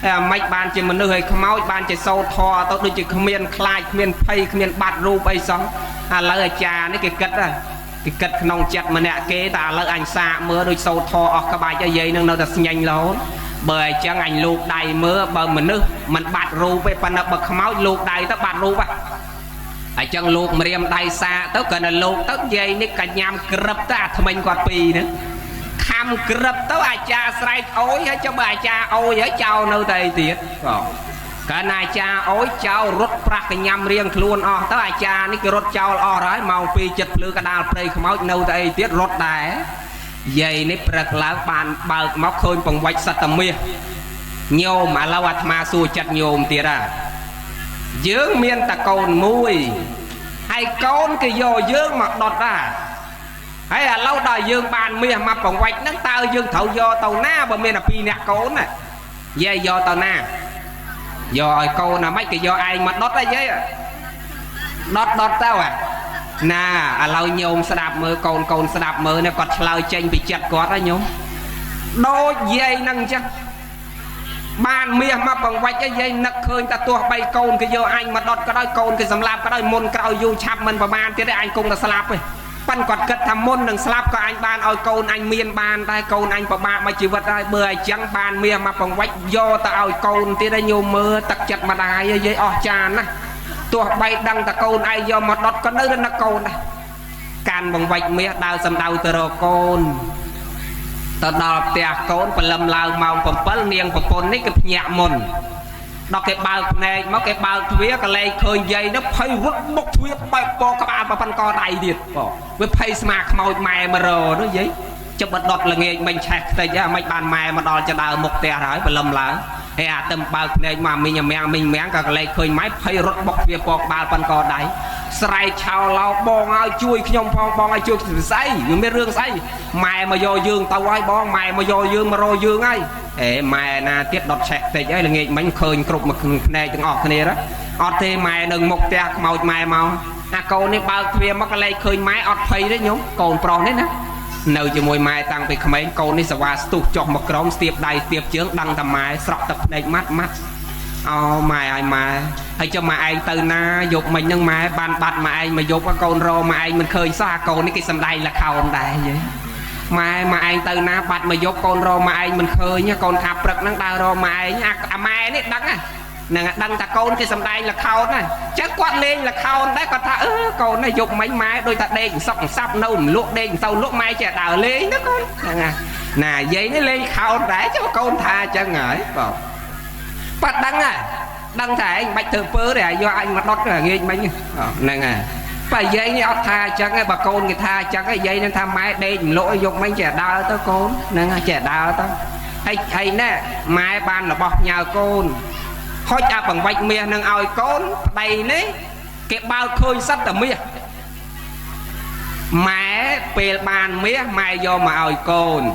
អាម៉េចបានជាមនុស្សឲ្យខ្មោចបានជាសូត្រធម៌ទៅដូចជាគ្មានខ្លាចគ្មានភ័យគ្មានបាត់រូបអីសោះឥឡូវអាចារ្យនេះគេគិតគេគិតក្នុងចិត្តម្នាក់គេតែឥឡូវអញសាកមើលដូចសូត្រធម៌អស់ក្បាច់ហើយយាយនឹងនៅតែស្ញេញរហូតបើអញ្ចឹងអញលោកដៃមើលបើមនុស្សមិនបាត់រូបទេប៉ុន្តែបើខ្មោចលោកដៃទៅបាត់រូបអញ្ចឹងលោកម្រាមដៃសាកទៅគាត់ទៅលោកទៅយាយនេះក៏ញ៉ាំក្រឹបទៅអាថ្មិញគាត់ពីរហ្នឹងខំក្រឹបទៅអាចារ្យស្រែកអូយហើយចាំបើអាចារ្យអូយហើយចោលនៅតែអីទៀតកាលណាអាចារ្យអូយចោលរត់ប្រាស់កញ្ញាំរៀងខ្លួនអស់ទៅអាចារ្យនេះគេរត់ចោលអស់ហើយម៉ោង2ចិត្តភ្លឺកដាលព្រៃខ្មោចនៅតែអីទៀតរត់ដែរយាយនេះព្រឹកឡើងបានបើកមកឃើញបង្វិចសត្វមាសញោមឥឡូវអាត្មាសួរចិត្តញោមទៀតយើងមានតែកូនមួយហើយកូនគេយកយើងមកដុតដែរហើយឥឡូវដល់យើងបានមាសមកបង្វិចហ្នឹងតើយើងត្រូវយកទៅណាបើមានតែ2នាក់កូនណាយាយយកទៅណាយកឲ្យកូនណាមិនគេយកឯងមកដុតហ៎យាយដុតទៅណាឥឡូវញោមស្ដាប់មើលកូនស្ដាប់មើលនេះគាត់ឆ្លើយចេញពីចិត្តគាត់ហ៎ញោមដូចយាយហ្នឹងអញ្ចឹងបានមាសមកបង្វិចឲ្យយាយនឹកឃើញតែទោះបីកូនគេយកអញមកដុតក៏ដោយកូនគេសម្លាប់ក៏ដោយមុនក្រោយយូរឆាប់មិនប្រមាណទៀតទេអញគង់តែស្លាប់ទេប៉ិនគាត់គិតថាមុននឹងស្លាប់ក៏អញបានឲ្យកូនអញមានបានតែកូនអញពិបាកមកជីវិតហើយបើអញ្ចឹងបានមាសមកបង្វិចយកទៅឲ្យកូនទៀតឯងញោមមើលទឹកចិត្តម្ដាយយាយអស់ចានណាទោះបីដឹងតែកូនឯងយកមកដុតក៏នៅនឹកកូនដែរកាន់បង្វិចមាសដើរសំដៅទៅរកកូនទៅដល់ផ្ទះកូនព្រលឹមឡើងម៉ោង7នាងប្រពន្ធនេះគេភ្ញាក់មុនដល់គេបើកភ្នែកមកគេបើកទ្វារក៏លែងឃើញយាយនោះភ័យរត់បុកទ្វារបែកពកក្បាលប៉ុណ្ណកដៃទៀតវាភ័យស្មាខ្មោចម៉ែមករនោះយាយចាប់បដុតល្ងាចមិញឆេះខ្ទេចហ៎មិនបានម៉ែមកដល់ចដើមុខផ្ទះហើយព្រលឹមឡើងហើយអាទឹមបើកភ្នែកមកមីងមាំងក៏លែងឃើញម៉ែភ័យរត់បុកទ្វារពកក្បាលប៉ុណ្ណកដៃស្រែកឆោឡោបងឲ្យជួយខ្ញុំផងបងឲ្យជួយស្អីវាមានរឿងស្អីម៉ែមកយកយើងទៅហើយបងម៉ែមកយកយើងមករកយើងហើយម៉ែណាទៀតដុតឆេះតិចហើយល្ងាចមិញឃើញគ្រប់មួយភ្នែកទាំងអស់គ្នាអត់ទេម៉ែនៅមុខផ្ទះខ្មោចម៉ែមកអាកូននេះបើកទ្វារមកក៏លែងឃើញម៉ែអត់ភ័យទេញោមកូនប្រុសនេះណានៅជាមួយម៉ែតាំងពីក្មេងកូននេះសវ៉ាស្ទុះចុះមកក្រោមស្ទាបដៃស្ទាបជើងដឹងតែម៉ែស្រក់ទឹកភ្នែកម៉ាត់ ô mai ai mai hay cho mà anh từ na dục mình nhưng mà ban bạch mà anh mà dục có con rô mà anh mình khơi xa con cái xăm đây là khâu đại vậy mà anh từ na bạch mà dục con rô mà anh mình khơi nhá con tháp rực năng đau rô mà anh mai đấy đắng à nè đăng ta con cái xăm đây là khâu này chắc quát lên là khâu đấy còn ta con này dục mấy mai đôi ta đen sọc sắp nâu luộc đen sau luộc mai chả đào lên đó con nè giấy nó lên khâu đấy cho con tha cho ngợi vào bắt đăng à đăng thả anh bạch thơ pớ để do anh mà đốt là nghe mấy nè nè phải giấy như tha chẳng cái bà con người tha chẳng cái giấy nên tham máy đây lỗi dục mấy trẻ đau tới con nè trẻ đau tới hay nè mai ban là bọc nhờ con thôi cha bằng bạch mía nâng oi con đầy nấy cái bao khơi sắt tầm mía mẹ bề bàn mía mai do mà oi con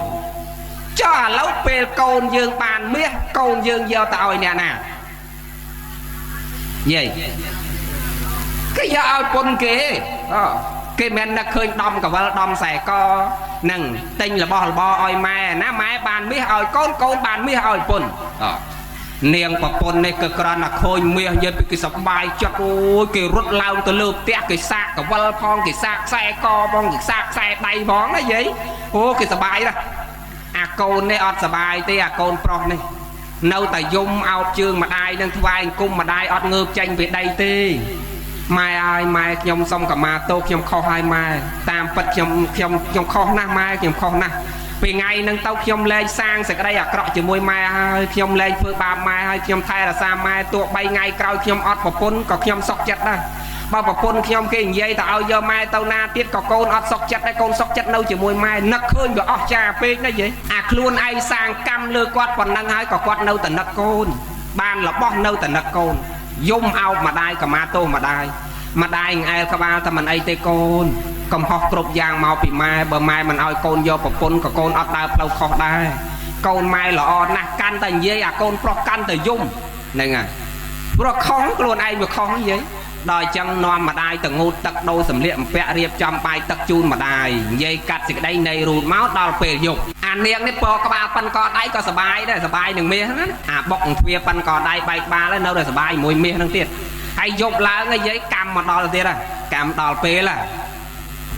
cho lâu bề con dương bàn mía con dương do ta oi nè nè gì cái do oi con kia cái men nó khơi đom cả vợ đom xài co nằng tinh là bo oi mẹ ná mẹ bàn mía oi con bàn mía oi con niềng bà pôn này cực ra là khôi mía dưới cái sập bài cho ôi cái rút lao từ lượp tét cái sạc cái vợ phong cái sạc xe co phong cái sạc xe đầy bón nó vậy ô cái sập bài đó con này ọt sập bài tê con pro này nâu tại dung ao chương mà đai đang vai cung mà đai ọt ngược tranh về đây tê mai ai mai nhom xong cả mà tô nhom kho hai mai tam bật nhom kho na mai nhom kho na vì ngày nâng tao nhom lên sang sẽ cái đây cọ chỉ môi mai nhom lên phương ba mai nhom thay là sa mai tụ bay ngày cao nhom ọt một pôn có nhom sọc chặt đó bao một pôn nhom cái dây tao giờ mai tao na tiết có con ọt sọc chặt đây con sọc chặt đâu chỉ môi mai nấc hơn được ọt trà pê nó vậy luôn ai sang cam lừa quạt còn năng hai có quạt nâu tận nấc côn ban là bó nâu tận nấc côn dung ao mà đai cả ma tô mà đai ai các ba ta mình ai tê côn cầm hộp cột giang màu bị mai bờ mai mình ao côn vô một pôn có con ọt đai lâu khó đai côn mai là ọt nè can tận dây côn pro can tận dung này nè pro khó luôn ai mà khó vậy đòi chân non mà đai từng ngô tật đôi sầm liệm vẽ riệp trong bài tật chun mà đai dây cắt thì đây này rụt máu đào phê dục niềng này po các ba pan co đáy có sờ bài đừng mía bọc phía pan co đáy bài ba lên đâu rồi sờ bài mùi mía năng tiệt hay dục lá cái giấy cam mà đòi tiệt cam đòi phê là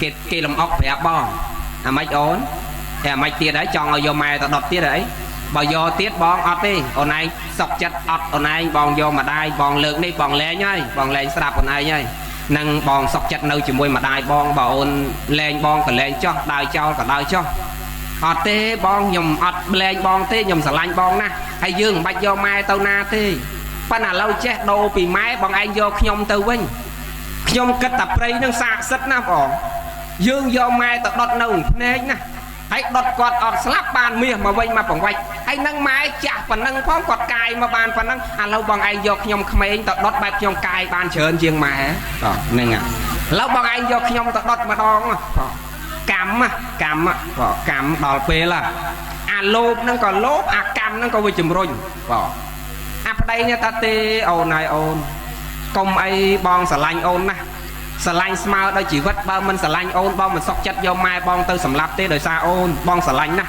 cái làm ốc vẽ bo mấy ổn mấy tiệt đấy chọn ở vô mai tao đọt tiệt đấy bao vô tiết bong ọt đi hôm nay sọc chặt ọt hôm nay bong vô mà đai bong lượng đi bong lé nhơi bong lên sạp hôm nay nhơi nâng bong sọc chặt nơi chỉ môi mà đai bong bảo ôn lên bong cả lên cho đai cho cả đai cho ọt tê bong nhầm ọt lên bong tê nhầm xả lanh bong na hay dương bạch vô mai tao na tê pan là lâu chết đồ bị máy bong anh vô nhom từ vinh nhom cất tập đây nâng sạc sất na bỏ dương vô mai tao đọt nồng nè nè hãy đọt quạt ọt slap bàn mía mà vây mà bằng vây hãy nâng máy chặt và nâng phóng quạt cài mà bàn và nâng lâu bằng anh vô nhom khmei tao đọt bạch nhom cài bàn chơn riêng mà nên lâu bằng anh vô nhom tao đọt mà đong cắm đòi phê là lốp nó còn lốp cam nó có với chùm rung đây nha ta tê ồn này ồn công ai bong xà lanh ồn nè xà lanh smile đây chỉ vất bao mình xà lanh ôn bong mình sọc chất vô mai bong tư sầm lạp tê đời xa ôn bong xà lanh nè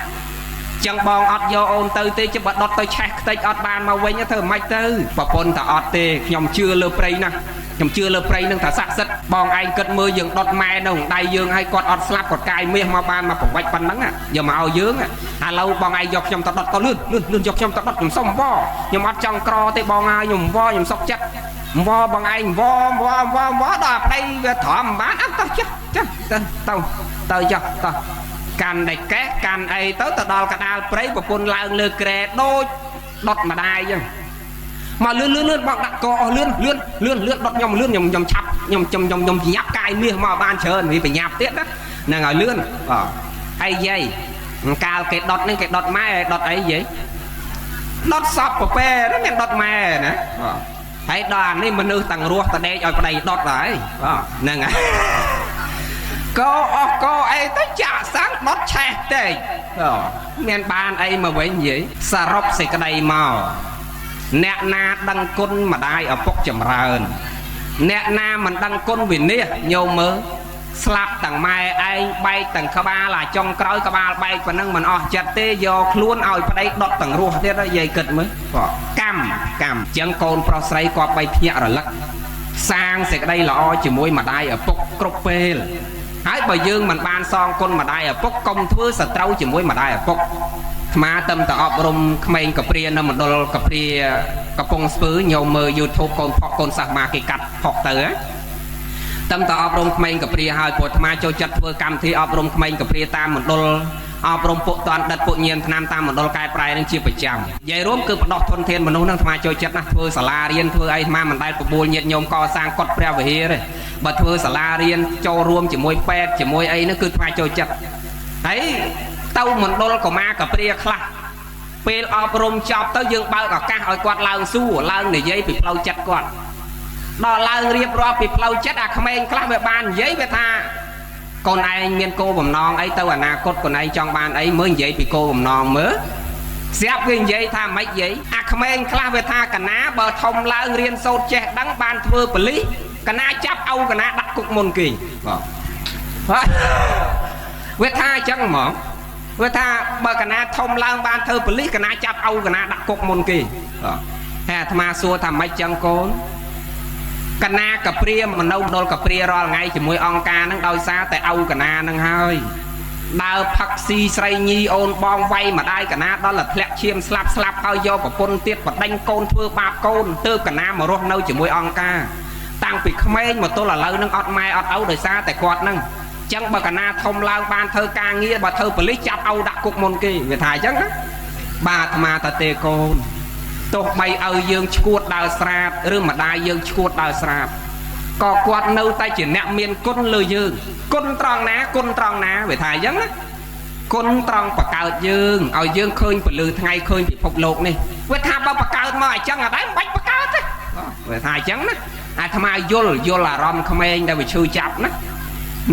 chẳng bong ọt vô ôn tư tê chứ bật đọt tôi check tê ọt bàn mà quên nhá thơ mạch tư và pôn ta ọt tê nhom chưa lơ prey nè nhom chưa lơ prey nâng thả sạc sất bong anh cất mưa dừng đọt mai đâu đây dương hay quạt ọt slap quạt cài mía mà bàn mà phỏng vạch pan nắng giờ mà ao dướng lâu bong ai dọc nhom ta đọt to lươn dọc nhom ta đọt nhom xong vo nhom ọt trong cro tê bong ai nhom vo nhom sọc chất vo bằng anh vo đạp đây thỏm bán áp tao chứ tao cho can đầy két can ấy tới tao đo cả đào prey của con lao lừa kè đôi đọt mà đai chứ mà lươn bọn đặt co lươn đọt nhom chắp nhom chỉ nháp cài mía mà ban chơn vì phải nháp tiết đó nè ngồi lươn hay dây cao cái đọt nên cái đọt mai đọt ấy gì đọt sọc của pe đó nên đọt mai nè hãy đoàn đi mình ư tầng ruột ta đây ở đây đọt lại nè ngài cô ấy tới chả sáng đọt chẹt đây nên ban ấy mà với gì sa rop xì cái đây màu nẹt na đăng côn mà đai ở phúc chầm rờn nẹt na mình đăng côn vì nia nhiều mơ ស្លាប់ទាំងម៉ែឯងបែកទាំងក្បាលអាចុងក្រោយក្បាលបែកប៉ុណ្ណឹងមិនអស់ចិត្តទេយកខ្លួនឲ្យប្តីដុតទាំងរស់ទៀតយាយគិតមើលកម្មចឹងកូនប្រុសស្រីគាត់បីភ្ញាក់រលឹកសាងសេចក្តីល្អជាមួយម្ដាយឪពុកគ្រប់ពេលហើយបើយើងមិនបានសងគុណម្ដាយឪពុកកុំធ្វើសត្រូវជាមួយម្ដាយឪពុកអាត្មាទៅអប់រំក្មេងកព្រានៅមណ្ឌលកព្រាកំពង់ស្ពឺញោមមើល YouTube កូនផុសកូនសាសមាគេកាត់ផុសទៅតាមតអប់រំក្មេងកព្រាហើយព្រោះអាត្មាចូលចិត្តធ្វើកម្មវិធីអប់រំក្មេងកព្រាតាមមណ្ឌលអប់រំពួកតនដិតពួកញៀនឆ្នាំតាមមណ្ឌលកែប្រែនឹងជាប្រចាំនិយាយរួមគឺបដោះធនធានមនុស្សនឹងអាត្មាចូលចិត្តណាស់ធ្វើសាលារៀនធ្វើអីអាត្មាមិនដែលបបួលញាតិញោមកសាងកុដិព្រះវិហារទេបើធ្វើសាលារៀនចូលរួមជាមួយពេទ្យជាមួយអីនោះគឺអាត្មាចូលចិត្តហើយទៅមណ្ឌលកុមារកព្រាខ្លះពេលអប់រំចប់ទៅយើងបើកឱកាសឲ្យគាត់ឡើងសួរឡើងនិយាយពីផ្លូវចិត្តគាត់ដល់ឡើងរៀបរាប់ពីផ្លូវចិត្តអាក្មេងខ្លះវាបាននិយាយវាថាកូនឯងមានគោលបំណងអីទៅអនាគតកូនឯងចង់បានអីមើលនិយាយពីគោលបំណងមើលស្រាប់វានិយាយថាម៉េចនិយាយអាក្មេងខ្លះវាថាកណាបើធំឡើងរៀនសូត្រចេះដឹងបានធ្វើប៉ូលីសកណាចាប់អោកណាដាក់គុកមុនគេវាថាអញ្ចឹងហ្មងវាថាបើកណាធំឡើងបានធ្វើប៉ូលីសកណាចាប់អោកណាដាក់គុកមុនគេហើយអាត្មាសួរថាម៉េចចឹងកូនកណាកព្រាមនៅដុលកព្រារាល់ថ្ងៃជាមួយអង្គការហ្នឹងដោយសារតែអោកណាហ្នឹងហើយដើរផឹកស៊ីស្រីញីអូនបងវាយម្ដាយកណាដល់តែធ្លាក់ឈាមស្លាប់ហើយយកប្រពន្ធទៀតបដិញកូនធ្វើបាបកូនទើបកណាមករស់នៅជាមួយអង្គការតាំងពីក្មេងមកទល់ឥឡូវហ្នឹងអត់ម៉ែអត់ឪដោយសារតែគាត់ហ្នឹងចឹងបើកណាធំឡើងបានធ្វើការងារបើធ្វើប៉ូលីសចាប់ឪដាក់គុកមុនគេវាថាអញ្ចឹងណាបាទអាត្មាតាទេកូនទោះបីឲ្យយើងឈួតដើរស្រាតឬម្ដាយយើងឈួតដើរស្រាតក៏គាត់នៅតែជាអ្នកមានគុណលើយើងគុណត្រង់ណាវាថាអញ្ចឹងណាគុណត្រង់បកកើតយើងឲ្យយើងឃើញពលឺថ្ងៃឃើញពិភពលោកនេះវាថាបើបកកើតមកអញ្ចឹងអត់ដែរមិនបាច់បកកើតទេវាថាអញ្ចឹងណាអាត្មាយល់អារម្មណ៍ក្មេងដែលវាឈឺចាប់ណា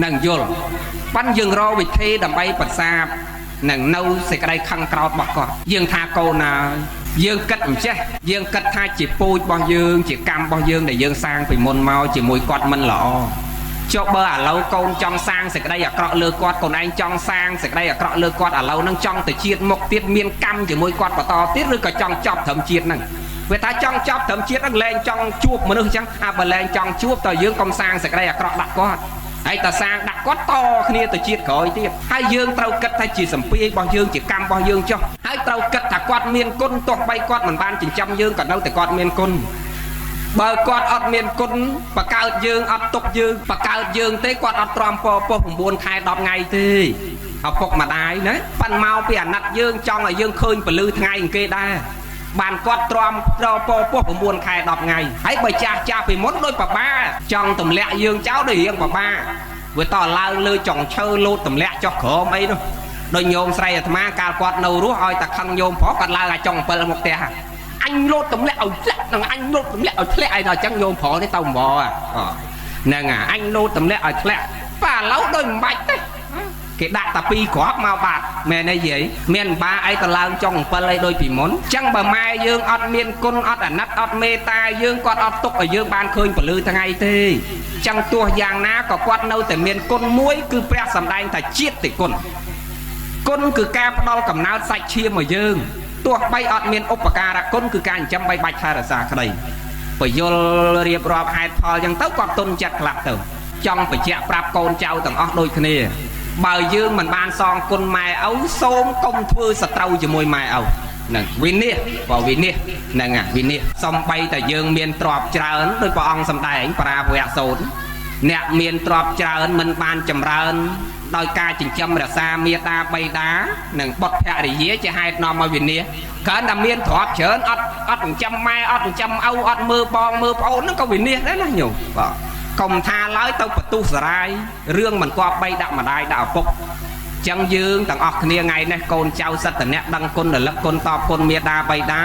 នឹងយល់ប៉ិនយើងរកវិធីដើម្បីប្រសាទនឹងនៅសេចក្តីខឹងក្រោធរបស់គាត់យើងថាកូនណាយើងគិតអញ្ចេះយើងគិតថាជាពូជរបស់យើងជាកម្មរបស់យើងដែលយើងសាងពីមុនមកជាមួយគាត់មិនល្អចុះបើឥឡូវកូនចង់សាងសេចក្តីអាក្រក់លើគាត់កូនឯងចង់សាងសេចក្តីអាក្រក់លើគាត់ឥឡូវហ្នឹងចង់ទៅជាតិមុខទៀតមានកម្មជាមួយគាត់បន្តទៀតឬក៏ចង់ចប់ត្រឹមជាតិហ្នឹងវាថាចង់ចប់ត្រឹមជាតិហ្នឹងលែងចង់ជួបមនុស្សអញ្ចឹងបើលែងចង់ជួបតើយើងកុំសាងសេចក្តីអាក្រក់ដាក់គាត់ហើយតើសាងដាក់គាត់តគ្នាទៅជាតិក្រោយទៀតហើយយើងត្រូវគិតថាជាសម្ពាធរបស់យើងជាកម្មរបស់យើងចុះហើយត្រូវគិតថាគាត់មានគុណទោះបីគាត់មិនបានចិញ្ចឹមយើងក៏នៅតែគាត់មានគុណបើគាត់អត់មានគុណបកកើតយើងអត់ទុកយើងបកកើតយើងទេគាត់អត់ទ្រាំពពោះ9ខែ10ថ្ងៃទេឪពុកម្ដាយណាប៉ាន់មកពីអាណត្តិយើងចង់ឲ្យយើងឃើញពលឺថ្ងៃគេដែរបានគាត់ទ្រាំពោះ9ខែ10ថ្ងៃហើយបើចាស់ពីមុនដូចបបាចង់ទម្លាក់យើងចោលដូចរៀងបបាវាតឡើងលើចុងឈើលោតទម្លាក់ចុះក្រោមអីនោះដោយញោមស្រីអាត្មាកាលគាត់នៅរស់ឲ្យតែខឹងញោមប្រុសគាត់ឡើងអាចុង7មកផ្ទះអញលោតទម្លាក់ឲ្យធ្លាក់នឹងអញលោតទម្លាក់ឲ្យធ្លាក់អីដល់អញ្ចឹងញោមប្រុសនេះទៅម្បហ្នឹងអញលោតទម្លាក់ឲ្យធ្លាក់ប៉ាឥឡូវដូចមិនបាច់ទេគេដាក់តែ2គ្រាប់មកបាត់មែនទេយាយមានបាអីទៅឡើងចុង7អីដូចពីមុនអញ្ចឹងបើម៉ែយើងអត់មានគុណអត់អាណិតអត់មេត្តាយើងគាត់អត់ទុកឲ្យយើងបានឃើញពលឺថ្ងៃទេអញ្ចឹងទោះយ៉ាងណាក៏គាត់នៅតែមានគុណមួយគឺព្រះសម្ដែងថាជាតិតិគុណគុណគឺការផ្ដល់កំណើតសាច់ឈាមមកយើងទោះបីអត់មានឧបការៈគុណគឺការចិញ្ចឹមបីបាច់ថែរក្សាក្តីបើយល់រៀបរាប់ហេតុផលអញ្ចឹងទៅគាត់ទុនចិត្តខ្លះទៅចង់បញ្ជាក់ប្រាប់កូនចៅទាំងអស់ដូចគ្នាបើយើងមិនបានសងគុណម៉ែឪសូមកុំធ្វើសត្រូវជាមួយម៉ែឪហ្នឹងវិនិច្ឆ័យបើវិនិច្ឆ័យហ្នឹងវិនិច្ឆ័យសំបីតែយើងមានទ្រព្យច្រើនដោយព្រះអង្គសម្ដែងបរាភវៈសូត្រអ្នកមានទ្រព្យច្រើនមិនបានចម្រើនដោយការចិញ្ចឹមរក្សាមេត្តាបិតានិងបុត្រភរិយាជាហេតុនាំឲ្យវិនិច្ឆ័យគ្រាន់តែមានទ្រព្យច្រើនអត់ចិញ្ចឹមម៉ែអត់ចិញ្ចឹមឪអត់មើលបងមើលប្អូនហ្នឹងក៏វិនិច្ឆ័យដែរណាញោមបាទកុំថាឡើយទៅបន្ទុះសារាយរឿងមិនគប្បីដាក់ម្ដាយដាក់ឪពុកចឹងយើងទាំងអស់គ្នាថ្ងៃនេះកូនចៅសិតតអ្នកដឹងគុណរលឹកគុណតបគុណមេដាបៃតា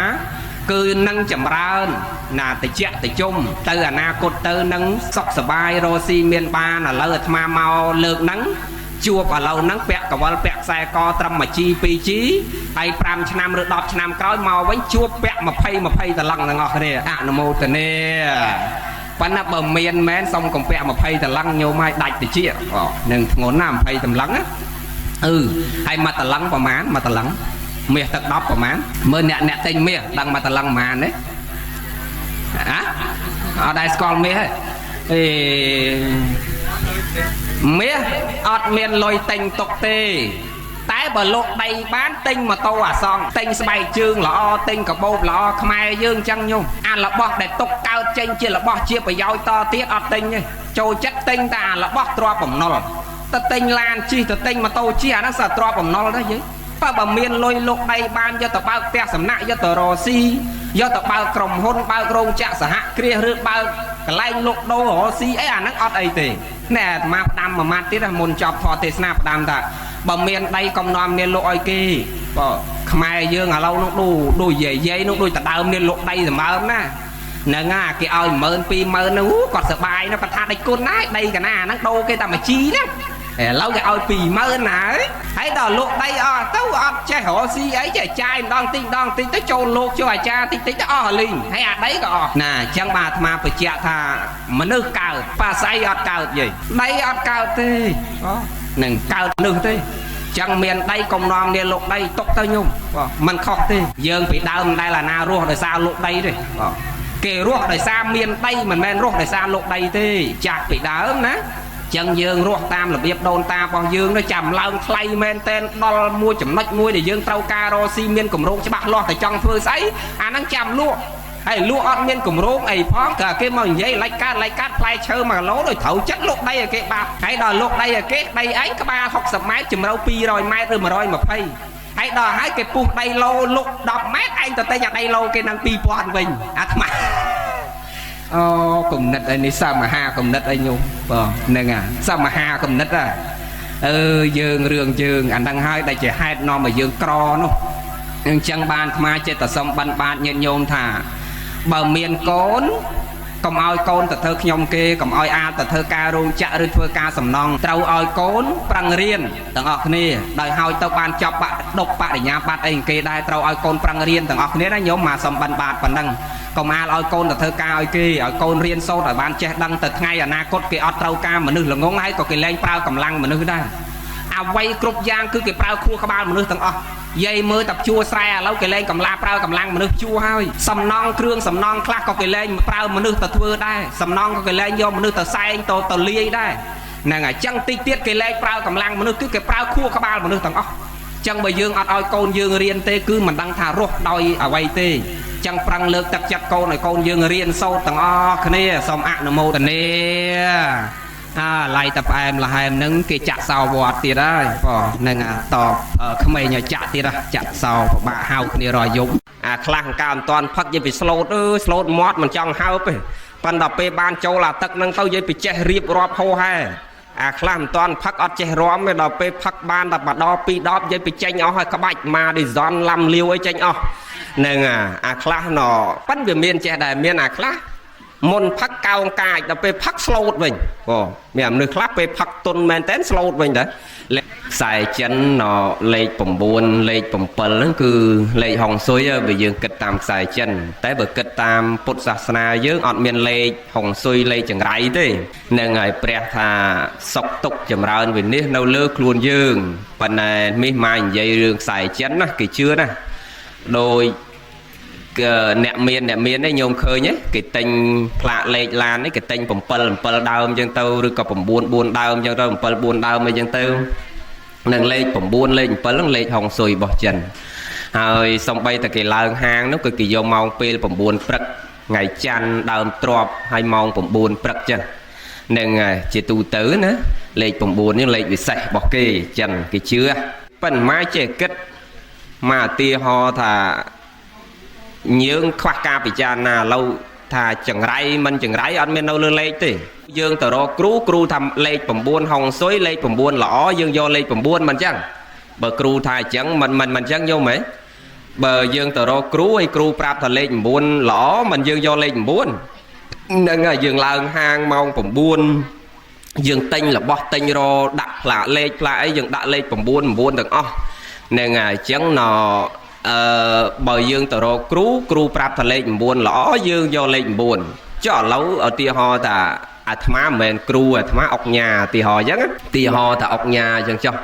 គឺនឹងចម្រើនណាតិចតិជុំទៅអនាគតទៅនឹងសុខសบายរស់ស៊ីមានបានឥឡូវអាត្មាមកលើកហ្នឹងជួបឥឡូវហ្នឹងពាក់កវលពាក់ខ្សែកត្រឹម 1G 2G ហើយ5ឆ្នាំឬ10ឆ្នាំក្រោយមកវិញជួបពាក់20តឡឹងទាំងអស់គ្នាអនុមោទនា ប៉ុន្តែបើមានមែនសុំកំពាក់20តឡឹងញោមឲ្យដាច់ទៅជានឹងធ្ងន់ណា20តឡឹងហើយមកតឡឹងប្រហែលមកតឡឹងមាសទឹក10ប្រហែលមើលអ្នកទិញមាសដឹងមកតឡឹងប្រហែលទេអត់ដែរស្គាល់មាសទេមាសអត់មានលុយទិញទុកទេតែបើលោកដីបានទិញម៉ូតូអាសងទិញស្បែកជើងល្អទិញកាបូបល្អខ្មែរយើងអញ្ចឹងញោមអារបស់ដែលទុកកើតចេញជារបស់ជាប្រយោជន៍តទៀតអត់ទិញទេចូលចិត្តទិញតែអារបស់ទ្រព្យបំណុលទៅទិញឡានជិះទៅទិញម៉ូតូជិះអាហ្នឹងសើទ្រព្យបំណុលដែរយើងបើមានលុយលោកដីបានយកទៅបើកផ្ទះសំណាក់យកទៅរកស៊ីយកទៅបើកក្រុមហ៊ុនបើករោងចក្រសហគ្រាសឬបើកកន្លែងលក់ដូររកស៊ីអីអាហ្នឹងអត់អីទេណែអាត្មាផ្ដាំមួយម៉ាត់ទៀតមុនចប់ធម៌ទេសនាផ្ដាំថាបើមានដីកំណំមានលក់ឲ្យគេបើខ្មែរយើងឥឡូវនោះដូចយាយនោះដូចតដើមមានលក់ដីសម្បើមណាហ្នឹងណាគេឲ្យ10000 20000នោះគាត់សប្បាយណាគាត់ថាដេចគុណណាដីកណាហ្នឹងដូរគេតែមួយជីណាឥឡូវគេឲ្យ20000ណាហើយដល់លក់ដីអស់ទៅអត់ចេះរកស៊ីអីចេះចាយម្ដងតិចទៅចូលលោកចូលអាចារ្យតិចទៅអស់លីងហើយអាដីក៏អស់ណាអញ្ចឹងបាទអាត្មាបញ្ជាក់ថាមនុស្សកើតប៉ាស័យអត់កើតយីដីអត់កើតទេនឹងកើតមនុស្សទេចឹងមានដីកំណំនេះលោកដីຕົកទៅញោមមិនខុសទេយើងពីដើមមិនដែលអាណារស់ដោយសារលោកដីទេគេរស់ដោយសារមានដីមិនមែនរស់ដោយសារលោកដីទេចាស់ពីដើមណាចឹងយើងរស់តាមរបៀបដូនតារបស់យើងទៅចាំឡើងថ្លៃមែនតែនដល់មួយចំណុចមួយដែលយើងត្រូវការរកស៊ីមានកម្រោងច្បាស់លាស់តែចង់ធ្វើស្អីអាហ្នឹងចាំលក់ហើយលក់អត់មានកម្រោងអីផងក៏គេមកនិយាយឡៃកាត់ផ្លែឈើ1គីឡូដោយត្រូវចិត្តលក់ដីឲ្យគេបាត់ហើយដល់លក់ដីឲ្យគេដីឯងក្បាល60ម៉ែត្រជម្រៅ200ម៉ែត្រឬ120ហើយដល់ហើយគេពុះដីឡូលុក10ម៉ែត្រឯងទៅទិញអាដីឡូគេនឹង2000វិញអាថ្មអូគំនិតឯនេះសមហាគំនិតឯញោមហ្នឹងសមហាគំនិតយើងរឿងយើងអាហ្នឹងហើយដែលជាហេតុនាំឲ្យយើងក្រនោះអញ្ចឹងបានអាត្មាចិត្តសុំបិណ្ឌបាតញាតិញោមថាបើមានកូនកុំឲ្យកូនទៅធ្វើខ្ញុំគេកុំឲ្យអាលទៅធ្វើការរោងចក្រឬធ្វើការសំណង់ត្រូវឲ្យកូនប្រឹងរៀនទាំងអស់គ្នាដោយហើយទៅបានចប់ដប់បរិញ្ញាបត្រអីគេដែរត្រូវឲ្យកូនប្រឹងរៀនទាំងអស់គ្នាណាញោមមកសុំបិណ្ឌបាតប៉ុណ្ណឹងកុំអាលឲ្យកូនទៅធ្វើការឲ្យគេឲ្យកូនរៀនសូត្រឲ្យបានចេះដឹងទៅថ្ងៃអនាគតគេអត់ត្រូវការមនុស្សល្ងងហើយក៏គេលែងប្រើកម្លាំងមនុស្សដែរអ្វីគ្រប់យ៉ាងគឺគេប្រើខួរក្បាលមនុស្សទាំងអស់យាយមើលតែជួស្រែឥឡូវគេលែងកម្លាប្រើកម្លាំងមនុស្សជួហើយសំណង់គ្រឿងសំណង់ខ្លះក៏គេលែងប្រើមនុស្សទៅធ្វើដែរសំណង់ក៏គេលែងយកមនុស្សទៅសែងទៅលាយដែរហ្នឹងហើយចឹងតិចទៀតគេលែងប្រើកម្លាំងមនុស្សគឺគេប្រើខួរក្បាលមនុស្សទាំងអស់ចឹងបើយើងអត់ឲ្យកូនយើងរៀនទេគឺមិនដឹងថារស់ដោយអ្វីទេចឹងប្រឹងលើកទឹកចិត្តកូនឲ្យកូនយើងរៀនសូត្រទាំងអស់គ្នាសូមអនុមោទនាឡៃតផ្អែមលហែមនឹងគេចាក់សោវត្តទៀតហើយនឹងតក្មេងឲ្យចាក់ទៀតចាក់សោពិបាកហៅគ្នារយប់អាខ្លះកាលមិនតាន់ផឹកយាយពីស្លូតស្លូតមាត់មិនចង់ហើបទេប៉ុន្តែពេលបានចូលអាទឹកនឹងទៅយាយពីចេះរៀបរាប់ហោហែអាខ្លះមិនតាន់ផឹកអត់ចេះរំទេដល់ពេលផឹកបានតែម្ដងពីរដបយាយពីចេញអស់ហើយក្បាច់ម៉ាឌីសនឡាំលាវអីចេញអស់នឹងអាខ្លះណប៉ិនវាមានចេះដែរមានអាខ្លះមុនផឹកកោងកាចដល់ពេលផឹកស្លូតវិញមានមនុស្សខ្លះពេលផឹកទុនមែនតែស្លូតវិញតើខ្សែចិនលេខ9លេខ7ហ្នឹងគឺលេខហុងស៊ុយបើយើងគិតតាមខ្សែចិនតែបើគិតតាមពុទ្ធសាសនាយើងអត់មានលេខហុងស៊ុយលេខចង្រៃទេនឹងហើយព្រះថាសុខទុក្ខចម្រើនវិនិច្ឆ័យនៅលើខ្លួនយើងប៉ុន្តែមាសម៉ានិយាយរឿងខ្សែចិនណាគេជឿណាដោយអ្នកមាននេះញោមឃើញគេទិញផ្លាកលេខឡាននេះគេទិញ7ដើមអញ្ចឹងទៅឬក៏9 4ដើមអញ្ចឹងទៅ7 4ដើមអីអញ្ចឹងទៅនឹងលេខ9លេខ7ហ្នឹងលេខហុងស៊ុយរបស់ចិនហើយសំបីតែគេឡើងហាងនោះគឺគេយកម៉ោងពេល9ព្រឹកថ្ងៃច័ន្ទដើមទ្របហើយម៉ោង9ព្រឹកចឹងនឹងជាទូទៅណាលេខ9នេះលេខវិសេសរបស់គេចិនគេជឿប៉ុន្តែចេះគិតមកឧទាហរណ៍ថាយើងខ្វះការពិចារណាឥឡូវថាចង្រៃមិនចង្រៃអត់មាននៅលើលេខទេយើងទៅរកគ្រូថាលេខ9ហុងស៊ុយលេខ9ល្អយើងយកលេខ9មិនអញ្ចឹងបើគ្រូថាអញ្ចឹងមិនអញ្ចឹងយល់មែនបើយើងទៅរកគ្រូហើយគ្រូប្រាប់ថាលេខ9ល្អមិនយើងយកលេខ9ហ្នឹងហើយយើងឡើងហាងម៉ោង9យើងទិញរបស់ទិញរដាក់ផ្លាកលេខផ្លាកអីយើងដាក់លេខ9ទាំងអស់ហ្នឹងហើយអញ្ចឹងបើយើងទៅរកគ្រូប្រាប់ថាលេខ9ល្អយើងយកលេខ9 ចុះឥឡូវឧទាហរណ៍ថាអាត្មាមិនមែនគ្រូអាត្មាអុកញ៉ាឧទាហរណ៍អញ្ចឹងឧទាហរណ៍ថាអុកញ៉ាអញ្ចឹងចុះ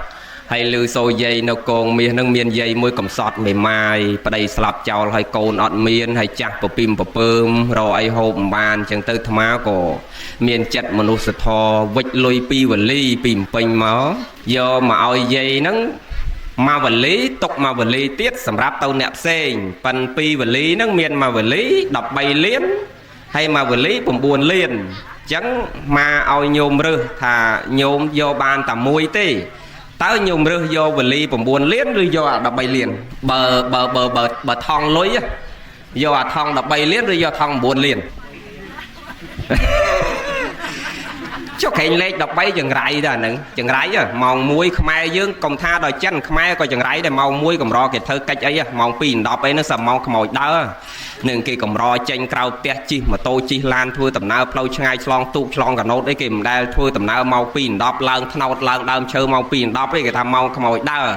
ហើយលឺសូរយាយនៅកងមាសនឹងមានយាយមួយកំសត់មេម៉ាយប្តីស្លាប់ចោលហើយកូនអត់មានហើយចាស់ពពីមពពើមរកអីហូបមិនបានអញ្ចឹងទៅអាត្មាក៏មានចិត្តមនុស្សធម៌វិចលុយពីវលីពីម្ពិញមកយកមកឲ្យយាយហ្នឹងមកវលីទុកមកវលីទៀតសម្រាប់ទៅអ្នកផ្សេងប៉ិនពីវលីហ្នឹងមានមកវលី13លានហើយមកវលី9លានអញ្ចឹងមកឲ្យញោមរើសថាញោមយកបានតែមួយទេតើញោមរើសយកវលី9លានឬយក13លានបើថងលុយយកអាថង13លានឬយកថង9លានចុះក្រែងលេខ13ចង្រៃដែរហ្នឹងចង្រៃម៉ោង1ខ្មែរយើងកុំថាដល់ចិនខ្មែរក៏ចង្រៃដែរម៉ោង1កម្រគេធ្វើកិច្ចអីម៉ោង2 10អីហ្នឹងសឹមម៉ោងខ្មោចដើរនឹងគេកម្រចេញក្រៅផ្ទះជិះម៉ូតូជិះឡានធ្វើដំណើរផ្លូវឆ្ងាយឆ្លងទូកឆ្លងកណូតអីគេមិនដែលធ្វើដំណើរម៉ោង2 10ឡើងថ្នោតឡើងដើមឈើម៉ោង2 10អីគេថាម៉ោងខ្មោចដើរ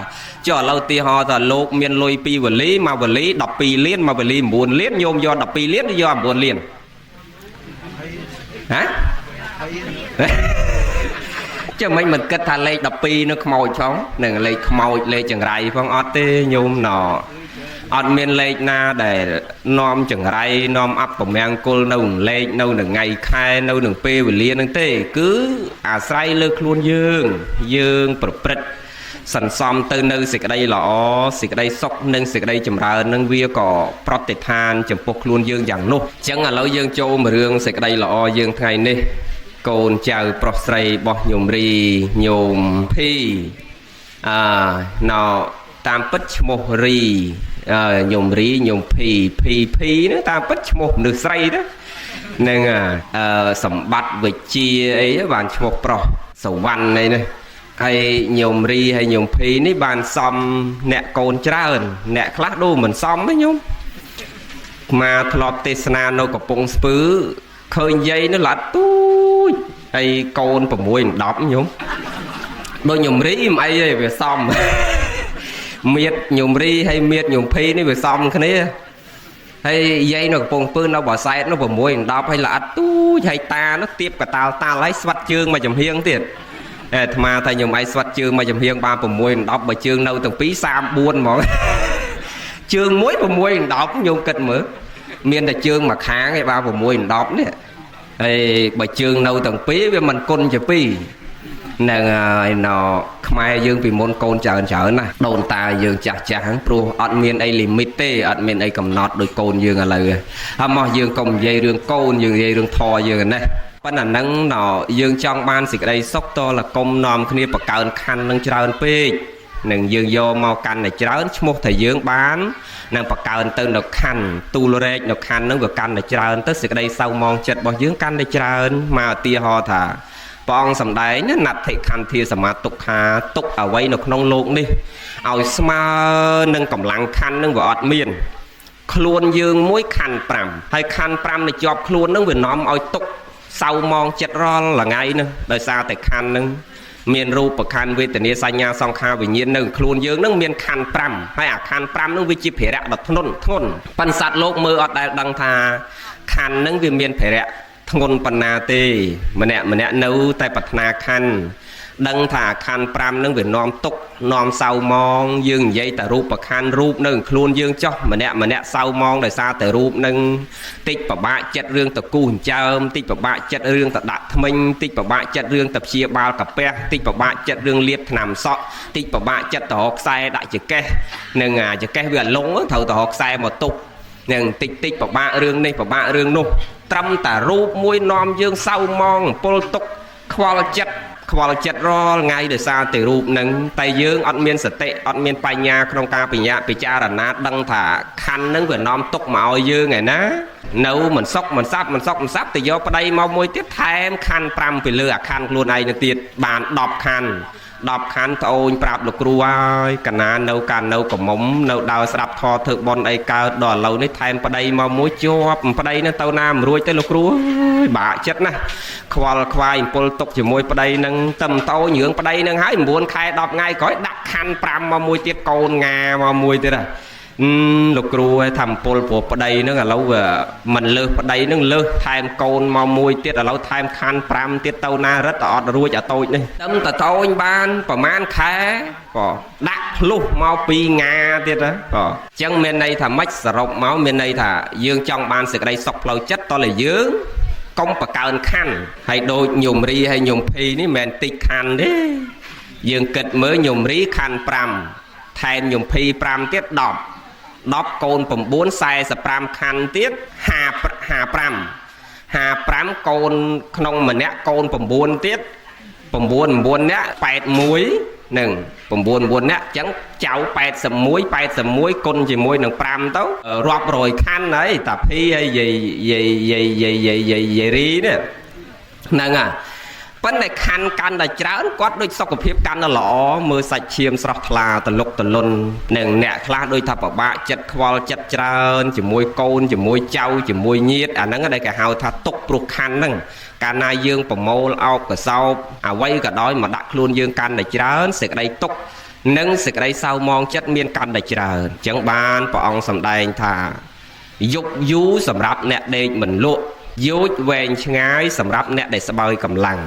ចុះឥឡូវទីហោថាលោកមានលុយពីវលីមកវលី12លានមកវលី9លានញោមយក12លានឬយក9លានហ៎ចាំមិនគិតថាលេខ12នៅខ្មោចផងនឹងលេខខ្មោចលេខចង្រៃផងអត់ទេញោមណោអត់មានលេខណាដែលនាំចង្រៃនាំអពមង្គលនៅលេខនៅនឹងថ្ងៃខែនៅនឹងពេលវេលានឹងទេគឺអាស្រ័យលើខ្លួនយើងប្រព្រឹត្តសន្សំទៅនៅសេចក្តីល្អសេចក្តីសុខនិងសេចក្តីចម្រើននឹងវាក៏ប្រតិឋានចំពោះខ្លួនយើងយ៉ាងនោះអញ្ចឹងឥឡូវយើងចូលមករឿងសេចក្តីល្អយើងថ្ងៃនេះកូនចៅប្រុសស្រីរបស់ញោមរីញោមភីណៅតាមពិតឈ្មោះរីញោមរីញោមភីហ្នឹងតាមពិតឈ្មោះមនុស្សស្រីណានឹងសម្បត្តិវិជាអីបានឈ្មោះប្រុសសវណ្ណអីណាហើយញោមរីហើយញោមភីនេះបានសំអ្នកកូនច្រើនអ្នកខ្លះដូរមិនសមទេញោមមកធ្លាប់ទេសនានៅកំពង់ស្ពឺឃើញយាយនោះឡាត់ទូចហើយកូន6 10ញោមដូចញោមរីមិនអីទេវាសមមៀតញោមរីហើយមៀតញោមភីនេះវាសមគ្នាហើយយាយនៅកំពង់ស្ពឺនៅបោះសែតនោះ6 10ហើយឡាត់ទូចហើយតានោះទៀបកតាល់ហើយស្វាត់ជើងមកចំហៀងទៀតអាត្មាថាញោមឯងស្វាត់ជើងមកចំហៀងបាន6 10បើជើងនៅទាំងពីរ34ហ្មងជើងមួយ6 10ញោមគិតមើលមានតែជើងមួយខាងឯបាន6 10នេះហើយបើជើងនៅទាំងពីរវាមិនគុណជាពីរនឹងហើយណខ្មែរយើងពីមុនកូនច្រើនណាស់ដូនតាយើងចាស់ហ្នឹងព្រោះអត់មានអីលីមីតទេអត់មានអីកំណត់ដោយកូនយើងឥឡូវហើយមកយើងកុំនិយាយរឿងកូនយើងនិយាយរឿងធម៌យើងណាប៉ុន្តែហ្នឹងយើងចង់បានសេចក្តីសុខតលកុំនាំគ្នាបកើនខណ្ឌនឹងច្រើនពេកនឹងយើងយកមកកាន់តែច្រើនឈ្មោះថាយើងបាននឹងបកើនទៅនៅខណ្ឌទូលរែកនៅខណ្ឌហ្នឹងវាកាន់តែច្រើនទៅសេចក្តីសៅមងចិត្តរបស់យើងកាន់តែច្រើនមកឧទាហរណ៍ថាព្រះអង្គសម្ដែងណាណដ្ឋិខន្ធាសមាទុក្ខាទុកអ្វីនៅក្នុងโลกនេះឲ្យស្មើនឹងកម្លាំងខណ្ឌនឹងវាអត់មានខ្លួនយើងមួយខណ្ឌ5ហើយខណ្ឌ5នៅជាប់ខ្លួននឹងវានាំឲ្យទុកសៅមងចិត្តរាល់ថ្ងៃហ្នឹងដោយសារតែខណ្ឌហ្នឹងមានរូបខណ្ឌវេទនាសញ្ញាសង្ខារវិញ្ញាណនៅខ្លួនយើងនឹងមានខណ្ឌ5ហើយអាខណ្ឌ5នឹងវាជាភារៈដ៏ធ្ងន់ប៉ុន្តែសត្វលោកមើលអត់ដែលដឹងថាខណ្ឌនឹងវាមានភារៈធ្ងន់ប៉ុណ្ណាទេម្នាក់នៅតែប្រាថ្នាខណ្ឌដឹងថាខណ្ឌ5នឹងវានាំទុកនាំសៅមងយើងនិយាយតែរូបខណ្ឌរូបនៅខ្លួនយើងចោះម្នាក់សៅមងដោយសារតែរូបនឹងតិចពិបាកចិត្តរឿងតគូសចើមតិចពិបាកចិត្តរឿងតដាក់ថ្មិញតិចពិបាកចិត្តរឿងតព្យាបាលកាពះតិចពិបាកចិត្តរឿងលាបថ្នាំសក់តិចពិបាកចិត្តតរខ្សែដាក់ចកេះនឹងចកេះវាលងត្រូវតរខ្សែមកទុកនឹងតិចពិបាករឿងនេះពិបាករឿងនោះត្រឹមតែរូបមួយនាំយើងសៅមងពលទុកខ្វល់ចិត្តរាល់ថ្ងៃដោយសារតែរូបនឹងតែយើងអត់មានសតិអត់មានបញ្ញាក្នុងការពិចារណាដឹងថាខណ្ឌនឹងវានាំទុកមកឲ្យយើងឯណានៅមិនសុខមិនសាប់ទៅយកប្តីមកមួយទៀតថែមខណ្ឌ5ពីលើអាខណ្ឌខ្លួនឯងទៅទៀតបាន10ខណ្ឌ10ខណ្ឌត្អូនប្រាប់លោកគ្រូហើយកណានៅកំមុំនៅដើរស្ដាប់ធម៌ធ្វើបន់អីកើតដល់ឥឡូវនេះថែមប្តីមកមួយជាប់ប្តីនឹងទៅណាមិនរួចទេលោកគ្រូអើយបាក់ចិត្តណាខ្វល់ខ្វាយអំពុលទុកជាមួយប្តីនឹងទឹមតោញរឿងប្តីនឹងហើយ9ខែ10ថ្ងៃក្រោយដាក់ខណ្ឌ5មកមួយទៀតកូនងាមកមួយទៀត លោកគ្រូឲ្យធ្វើពលព្រោះប្តីហ្នឹងឥឡូវមិនលើសប្តីហ្នឹងលើសថែមកូនមកមួយទៀតឥឡូវថែមខណ្ឌ5ទៀតទៅណារឹតអត់រួចអាតូចនេះដឹងតតូចបានប្រហែលខែក៏ដាក់ភ្លុះមកពីងាទៀតហ៎ក៏អញ្ចឹងមានន័យថាម៉េចសរុបមកមានន័យថាយើងចង់បានសេចក្តីសុខផ្លូវចិត្តតតែយើងកុំបកើនខណ្ឌហើយដូចញោមរីហើយញោមភីនេះមិនមែនតិចខណ្ឌទេយើងគិតមើលញោមរីខណ្ឌ5ថែមញោមភី5ទៀត10កូន9 45ខណ្ឌទៀត55កូនក្នុងម្នាក់កូន9ទៀត9នាក់81នឹង9នាក់អញ្ចឹងចៅ81គុណជាមួយនឹង5ទៅរាប់រយខណ្ឌហើយតាភីហើយយាយរីនេះហ្នឹងហ่ะប៉ុន្តែខណ្ឌកាន់តែច្រើនគាត់ដូចសុខភាពកាន់តែល្អមើលសាច់ឈាមស្រស់ថ្លាតលុកតលុននឹងអ្នកខ្លះដូចថាពិបាកចិត្តខ្វល់ចិត្តច្រើនជាមួយកូនជាមួយចៅជាមួយញាតិអាហ្នឹងដែលគេហៅថាទុកព្រោះខណ្ឌហ្នឹងកាលណាយើងប្រមូលអោបកសោបអ្វីក៏ដោយមកដាក់ខ្លួនយើងកាន់តែច្រើនសេចក្តីទុកនិងសេចក្តីសៅមងចិត្តមានកាន់តែច្រើនអញ្ចឹងបានព្រះអង្គសម្ដែងថាយប់យូរសម្រាប់អ្នកដេកមិនលក់យូរវែងឆ្ងាយសម្រាប់អ្នកដែលស្បើយកម្លាំង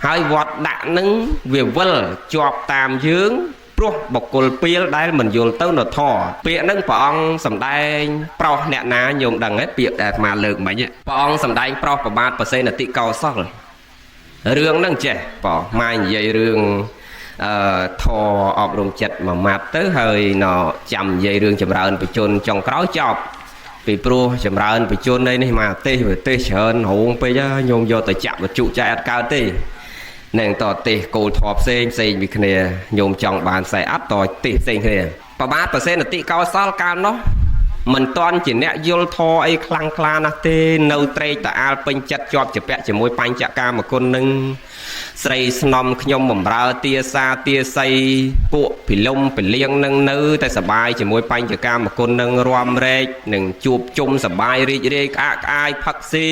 ហើយវត្តដាក់នឹងវាវិលជាប់តាមយើងព្រោះបកគលពីលដែលមិនយល់ទៅនៅធរពាក្យហ្នឹងព្រះអង្គសម្ដែងប្រោសអ្នកណាញោមដឹងទេពាក្យដែលអាត្មាលើកមិញព្រះអង្គសម្ដែងប្រោសប្របាទប្រសេនតិកោសលរឿងហ្នឹងចេះប៉ម៉ែនិយាយរឿងធរអប់រំចិត្តមួយម៉ាត់ទៅហើយចាំនិយាយរឿងចម្រើនបជនចុងក្រោយចប់ពីព្រោះចម្រើនបជននេះមកទេសច្រើនរងពេកញោមយកទៅចាក់វត្ថុចែកអត់កើតទេនឹងតទេសគោលធម៌ផ្សេងពីគ្នាញោមចង់បានខ្សែអត់តទេសផ្សេងគ្នាប្របាទប្រសេនតិកោសលកាលនោះមិនតន់ជាអ្នកយល់ធម៌អីខ្លាំងក្លាណាស់ទេនៅត្រេកតាអាលពេញចិត្តជាប់ជាពាក់ជាមួយបញ្ចកាមគុណនឹងស្រីស្នំខ្ញុំបំរើទាសាទាស័យពួកភិលុំពលៀងនឹងនៅតែសបាយជាមួយបញ្ចកាមគុណនឹងរំរែកនឹងជួបជុំសបាយរីករាយក្អាកក្អាយផឹកស៊ី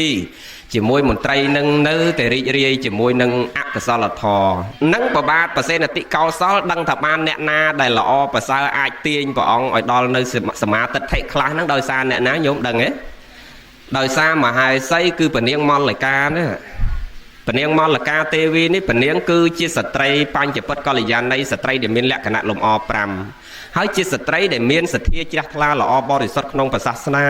ជាមួយមន្ត្រីនឹងនៅតែរីករាយជាមួយនឹងអកុសលធម៌នឹងប្របាទប្រសេនតិកោសលដឹងថាបានអ្នកណាដែលល្អប្រសើរអាចទាញព្រះអង្គឲ្យដល់នៅសមាទិដ្ឋិខ្លះហ្នឹងដោយសារអ្នកណាញោមដឹងទេដោយសារមហេសីគឺពនាងមល្លិកាណាពនាងមល្លិកាទេវីនេះពនាងគឺជាស្ត្រីបញ្ចពិតកល្យាណីស្ត្រីដែលមានលក្ខណៈលំអ5ហើយជាស្ត្រីដែលមានសទ្ធាជ្រះថ្លាល្អបរិសុទ្ធក្នុងព្រះសាសនា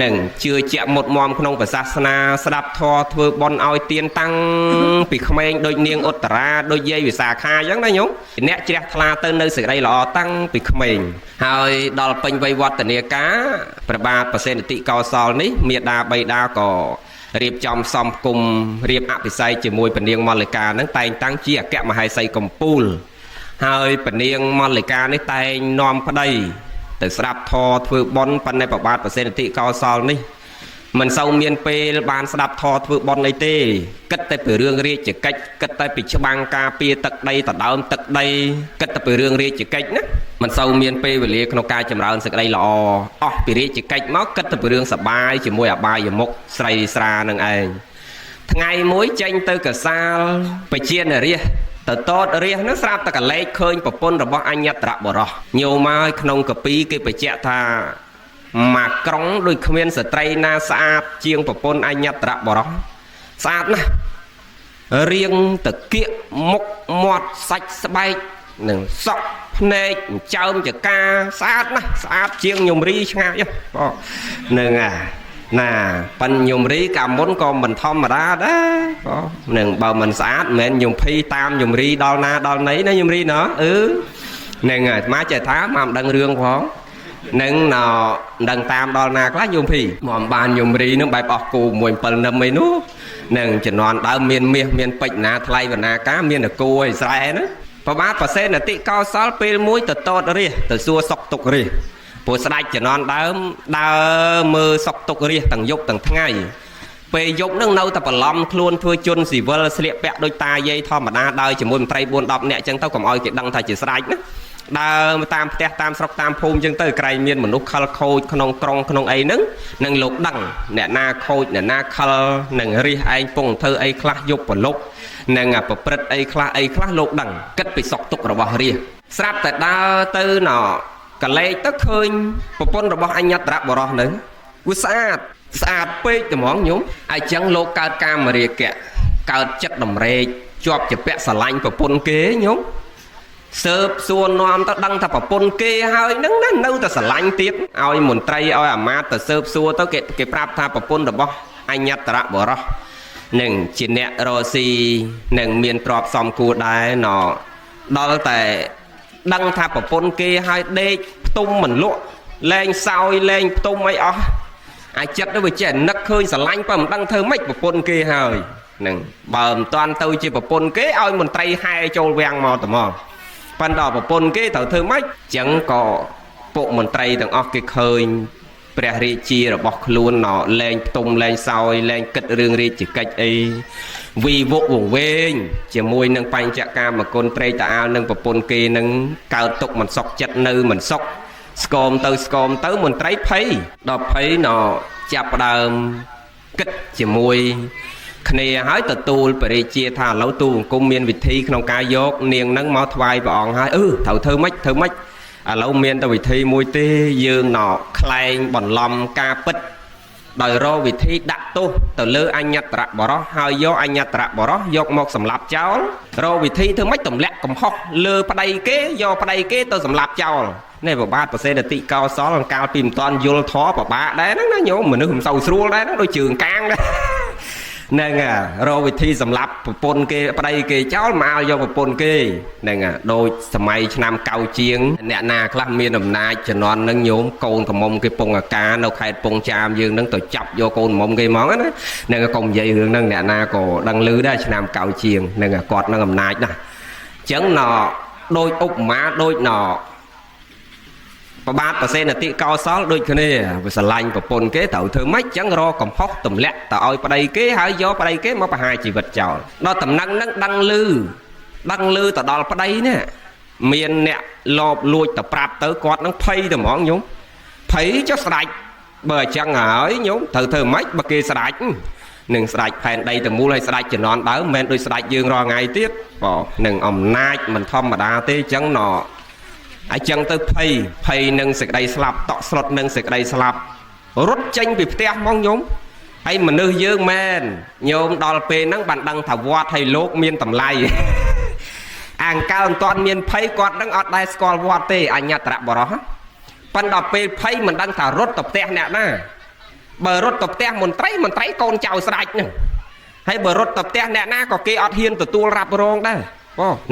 នឹងជឿជាក់មុតមមក្នុងព្រះសាសនាស្ដាប់ធម៌ធ្វើបុណ្យឲ្យទានតាំងពីក្មេងដូចនាងឧត្តរាដូចយាយវិសាខាអញ្ចឹងណាញោមអ្នកជ្រះថ្លាទៅនៅសេចក្តីល្អតាំងពីក្មេងហើយដល់ពេញវ័យវឌ្ឍនាការព្រះបាទប្រសេនតិកោសលនេះមាតាបិតាក៏រៀបចំសំគុំរៀបអភិសេកជាមួយពនាងមល្លិកានឹងតែងតាំងជាអគ្គមហេសីកំពូលហើយពនាងមល្លិកានេះតែងនាំប្តីទៅស្ដាប់ធម៌ធ្វើបុណ្យប៉ុន្តែប្របាទប្រសេនតិកោសលនេះមិនសូវមានពេលបានស្ដាប់ធម៌ធ្វើបុណ្យអីទេគិតតែពីរឿងរាជកិច្ចគិតតែពីច្បាំងការពារទឹកដីដដើមទឹកដីគិតតែពីរឿងរាជកិច្ចណាមិនសូវមានពេលវេលាក្នុងការចម្រើនសេចក្តីល្អអស់ពីរាជកិច្ចមកគិតតែពីរឿងសបាយជាមួយអបាយមុខស្រីស្រានឹងឯងថ្ងៃមួយចេញទៅកសាលបជានរាជទៅតតរាជនោះស្រាប់តែកលេចឃើញប្រពន្ធរបស់អញ្ញត្របុរសញោមហើយក្នុងកពីគេបញ្ជាក់ថាមកក្រុងដូចគ្មានស្ត្រីណាស្អាតជាងប្រពន្ធអញ្ញត្របុរសស្អាតណាស់រៀងតកៀកមុខមាត់សាច់ស្បែកនឹងសក់ភ្នែកចើមចកាស្អាតណាស់ស្អាតជាងញោមរីឆ្ងាយបងនឹងណាប៉ិនញោមរីកាលមុនក៏មិនធម្មតាដែរបងនឹងបើមិនស្អាតមិនមែនញោមភីតាមញោមរីដល់ណាដល់ណីណាញោមរីណនឹងអាត្មាចេះថាមកមិនដឹងរឿងផងនឹងដឹងតាមដល់ណាខ្លះញោមភីមកបានញោមរីនឹងបែបអស់គូមួយ7នឹមអីនោះនឹងជំនាន់ដើមមានមាសមានពេជ្រណាថ្លៃវណ្ណាការមានតគូឲ្យស្រែណាប្របាទប្រសេនតិកោសលពេលមួយទៅតតរាជទៅសួរសុកទុករាជព្រោះស្ដេចជំនាន់ដើមដើរមើលសុកទុករាជទាំងយប់ទាំងថ្ងៃពេលយប់នឹងនៅតែបន្លំខ្លួនធ្វើជន់ស៊ីវិលស្លៀកពាក់ដូចតាយាយធម្មតាដើរជាមួយមន្ត្រី4-10នាក់អញ្ចឹងទៅកុំឲ្យគេដឹងថាជាស្ដេចណាដើរតាមផ្ទះតាមស្រុកតាមភូមិអញ្ចឹងទៅក្រែងមានមនុស្សខលខូចក្នុងក្រុងក្នុងអីហ្នឹងនឹងលោកដឹងអ្នកណាខូចអ្នកណាខលនឹងរិះឯងពងធ្វើអីខ្លះយប់ប្រលប់នឹងប្រព្រឹត្តអីខ្លះលោកដឹងគិតពីសុកទុករបស់រាជស្រាប់តែដើរទៅ កលេចទៅឃើញប្រពន្ធរបស់អញ្ញត្របរោះនឹងវាស្អាតពេកត្មងញោមអញ្ចឹងលោកកើតកាមរាគៈកើតចិត្តតម្រេកជាប់ជាពាក់ស្រឡាញ់ប្រពន្ធគេញោមសើបសួរនាំទៅដឹងថាប្រពន្ធគេហើយហ្នឹងណានៅតែស្រឡាញ់ទៀតឲ្យមន្ត្រីឲ្យអាមាត្យទៅសើបសួរទៅគេប្រាប់ថាប្រពន្ធរបស់អញ្ញត្របរោះនឹងជាអ្នករស់ស៊ីនឹងមានទ្រព្យសំគួរដែរណដល់តែដឹងថាប្រពន្ធគេឲ្យដេកផ្ទុំមិនលក់លែងសោយលែងផ្ទុំអីអស់អាចចិត្តទៅវាចេះនឹកឃើញស្រឡាញ់បើមិនដឹងធ្វើម៉េចប្រពន្ធគេហើយនឹងបើមិនតាន់ទៅជាប្រពន្ធគេឲ្យមន្ត្រីហែចូលវាំងមកត្មងប៉ុន្តែប្រពន្ធគេត្រូវធ្វើម៉េចចឹងក៏ពួកមន្ត្រីទាំងអស់គេឃើញព្រះរាជារបស់ខ្លួនលែងផ្ទុំលែងសោយលែងគិតរឿងរាជកិច្ចអីវីវកវង្វេងជាមួយនឹងបញ្ចកាមគុណត្រេកតាអាលនឹងប្រពន្ធគេនឹងកើតទុកមិនសុខចិត្តនៅមិនសុខស្គមទៅមន្ត្រីភ័យដល់ភ័យចាប់ផ្ដើមគិតជាមួយគ្នាហើយទទួលព្រះរាជាថាឥឡូវទូបង្គំមានវិធីក្នុងការយកនាងនឹងមកថ្វាយព្រះអង្គហើយត្រូវធ្វើម៉េចឥឡូវមានតែវិធីមួយទេយើងខ្លែងបន្លំការពិតដោយរកវិធីដាក់ទោសទៅលើអញ្ញត្របរោះហើយយកអញ្ញត្របរោះយកមកសម្លាប់ចោលរកវិធីធ្វើម៉េចទម្លាក់កំហុសលើប្តីគេយកប្តីគេទៅសម្លាប់ចោលនេះប្របាទប្រសេនតិកោសលកាលពីមិនតាន់យល់ធម៌ប្របាទដែរហ្នឹងណាញោមមនុស្សមិនសូវស្រួលដែរហ្នឹងដូចជើងកាងដែរហ្នឹងរកវិធីសម្លាប់ប្រពន្ធគេប្តីគេចោលមកយកប្រពន្ធគេហ្នឹងដូចសម័យឆ្នាំកៅជាងអ្នកណាខ្លះមានអំណាចជំនាន់ហ្នឹងញោមកូនកំមុំគេពងអាការនៅខេត្តពងចាមយើងហ្នឹងទៅចាប់យកកូនកំមុំគេហ្មងណាហ្នឹងកុំនិយាយរឿងហ្នឹងអ្នកណាក៏ដឹងឮដែរឆ្នាំកៅជាងហ្នឹងគាត់នឹងអំណាចណាស់អញ្ចឹងដូចឧបមាដូចប្របាទប្រសេនតិកោសលដូចគ្នាវាស្រឡាញ់ប្រពន្ធគេត្រូវធ្វើម៉េចចឹងរកកំហុសទម្លាក់ទៅឲ្យប្តីគេហើយយកប្តីគេមកប្រហារជីវិតចោលដល់តំណែងហ្នឹងដឹងឮទៅដល់ប្តីនេះមានអ្នកលបលួចទៅប្រាប់ទៅគាត់នឹងភ័យតែហ្មងញោមភ័យចុះស្ដាច់បើអញ្ចឹងហើយញោមត្រូវធ្វើម៉េចបើគេស្ដាច់នឹងស្ដាច់ផែនដីទាំងមូលហើយស្ដាច់ជំនាន់ដើមមិនមែនដូចស្ដាច់យើងរាល់ថ្ងៃទៀតនឹងអំណាចមិនធម្មតាទេអញ្ចឹងអញ្ចឹងទៅភ័យនឹងសេចក្តីស្លាប់តក់ស្លុតនឹងសេចក្តីស្លាប់រត់ចេញពីផ្ទះហ្មងញោមហើយមនុស្សយើងមែនញោមដល់ពេលហ្នឹងបានដឹងថាវត្តហើយលោកមានតម្លៃអាងកើមិនទាន់មានភ័យគាត់នឹងអត់ដែរស្គាល់វត្តទេអញ្ញត្របរោះប៉ុន្តែដល់ពេលភ័យមិនដឹងថារត់ទៅផ្ទះអ្នកណាបើរត់ទៅផ្ទះមន្ត្រីកូនចៅស្ដេចហ្នឹងហើយបើរត់ទៅផ្ទះអ្នកណាក៏គេអត់ហ៊ានទទួលរ៉ាប់រងដែរ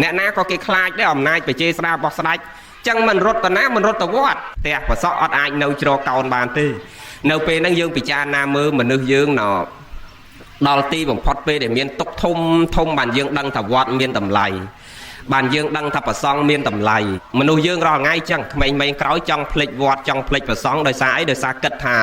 អ្នកណាក៏គេខ្លាចដែរអំណាចប្រជាស្ដាររបស់ស្ដេចចឹងមិនរត់ទៅណាមិនរត់ទៅវត្តផ្ទះប្រសក់អត់អាចនៅជ្រកកោនបានទេនៅពេលហ្នឹងយើងពិចារណាមើលមនុស្សយើងដល់ទីបំផុតពេលដែលមានទុកធំបានយើងដឹងថាវត្តមានតម្លៃបានយើងដឹងថាប្រសង់មានតម្លៃមនុស្សយើងរាល់ថ្ងៃចឹងក្មេងៗក្រោយចង់ភ្លេចវត្តចង់ភ្លេចប្រសង់ដោយសារអីដោយសារគិតថា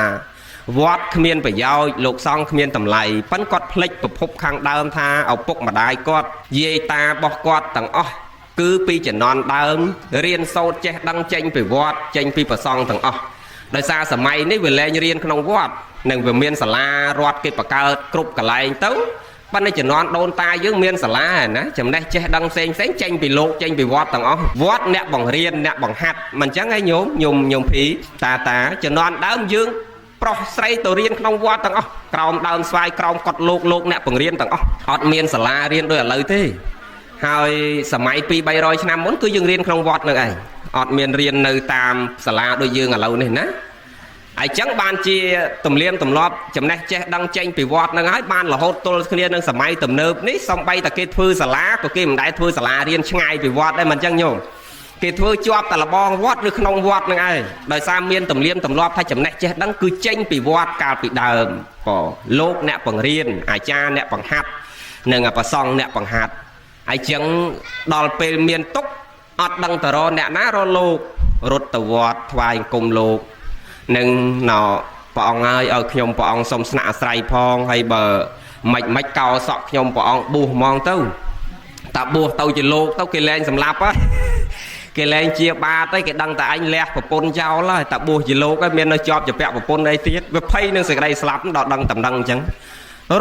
វត្តគ្មានប្រយោជន៍លោកសង្ឃគ្មានតម្លៃប៉ិនគាត់ភ្លេចប្រភពខាងដើមថាឪពុកម្ដាយគាត់យាយតារបស់គាត់ទាំងអស់គឺពីជំនាន់ដើមរៀនសូត្រចេះដឹងចេញពីវត្តចេញពីប្រសង់ទាំងអស់ដោយសារសម័យនេះវាលែងរៀនក្នុងវត្តនឹងវាមានសាលារដ្ឋគេបង្កើតគ្រប់កន្លែងទៅប៉ុន្តែជំនាន់ដូនតាយើងមានសាលាណាចំណេះចេះដឹងផ្សេងចេញពីលោកចេញពីវត្តទាំងអស់វត្តអ្នកបង្រៀនអ្នកបង្ហាត់មិនអញ្ចឹងឯងញោមភីតាជំនាន់ដើមយើងប្រុសស្រីទៅរៀនក្នុងវត្តទាំងអស់ក្រោមដើមស្វាយក្រោមកត់លោកអ្នកបង្រៀនទាំងអស់អត់មានសាលារៀនដូចឥឡូវទេហើយសម័យ200-300ឆ្នាំមុនគឺយើងរៀនក្នុងវត្តនឹងឯងអត់មានរៀននៅតាមសាលាដូចយើងឥឡូវនេះណាហើយចឹងបានជាទំនៀមទម្លាប់ចំណេះចេះដឹងចេញពីវត្តនឹងហើយបានរហូតទល់គ្នានឹងសម័យទំនើបនេះសំបីតែគេធ្វើសាលាក៏គេមិនដែលធ្វើសាលារៀនឆ្ងាយពីវត្តដែរមិនចឹងញោមគេធ្វើជាប់តែលបងវត្តឬក្នុងវត្តនឹងឯងដោយសារមានទំនៀមទម្លាប់ថាចំណេះចេះដឹងគឺចេញពីវត្តកាលពីដើមលោកអ្នកបង្រៀនអាចារ្យអ្នកបង្ហាត់និងប្រសង់អ្នកបង្ហាត់ហើយចឹងដល់ពេលមានទុកអត់ដឹងតរអ្នកណារលោករត់ទៅវត្តថ្វាយអង្គមលោកនឹងព្រះអង្គហើយឲ្យខ្ញុំព្រះអង្គសូមស្នាក់អាស្រ័យផងហើយបើមិនកោសក់ខ្ញុំព្រះអង្គបួសហ្មងទៅតាបួសទៅជាលោកទៅគេលែងសម្លាប់ហើយគេលែងជាបាតទៅគេដឹងតែអញលះប្រពន្ធចោលហើយតាបួសជាលោកហើយមាននៅជាប់ជាពាក់ប្រពន្ធអីទៀតវាភ័យនឹងសេចក្តីស្លាប់ដល់ដឹងតំណឹងអញ្ចឹង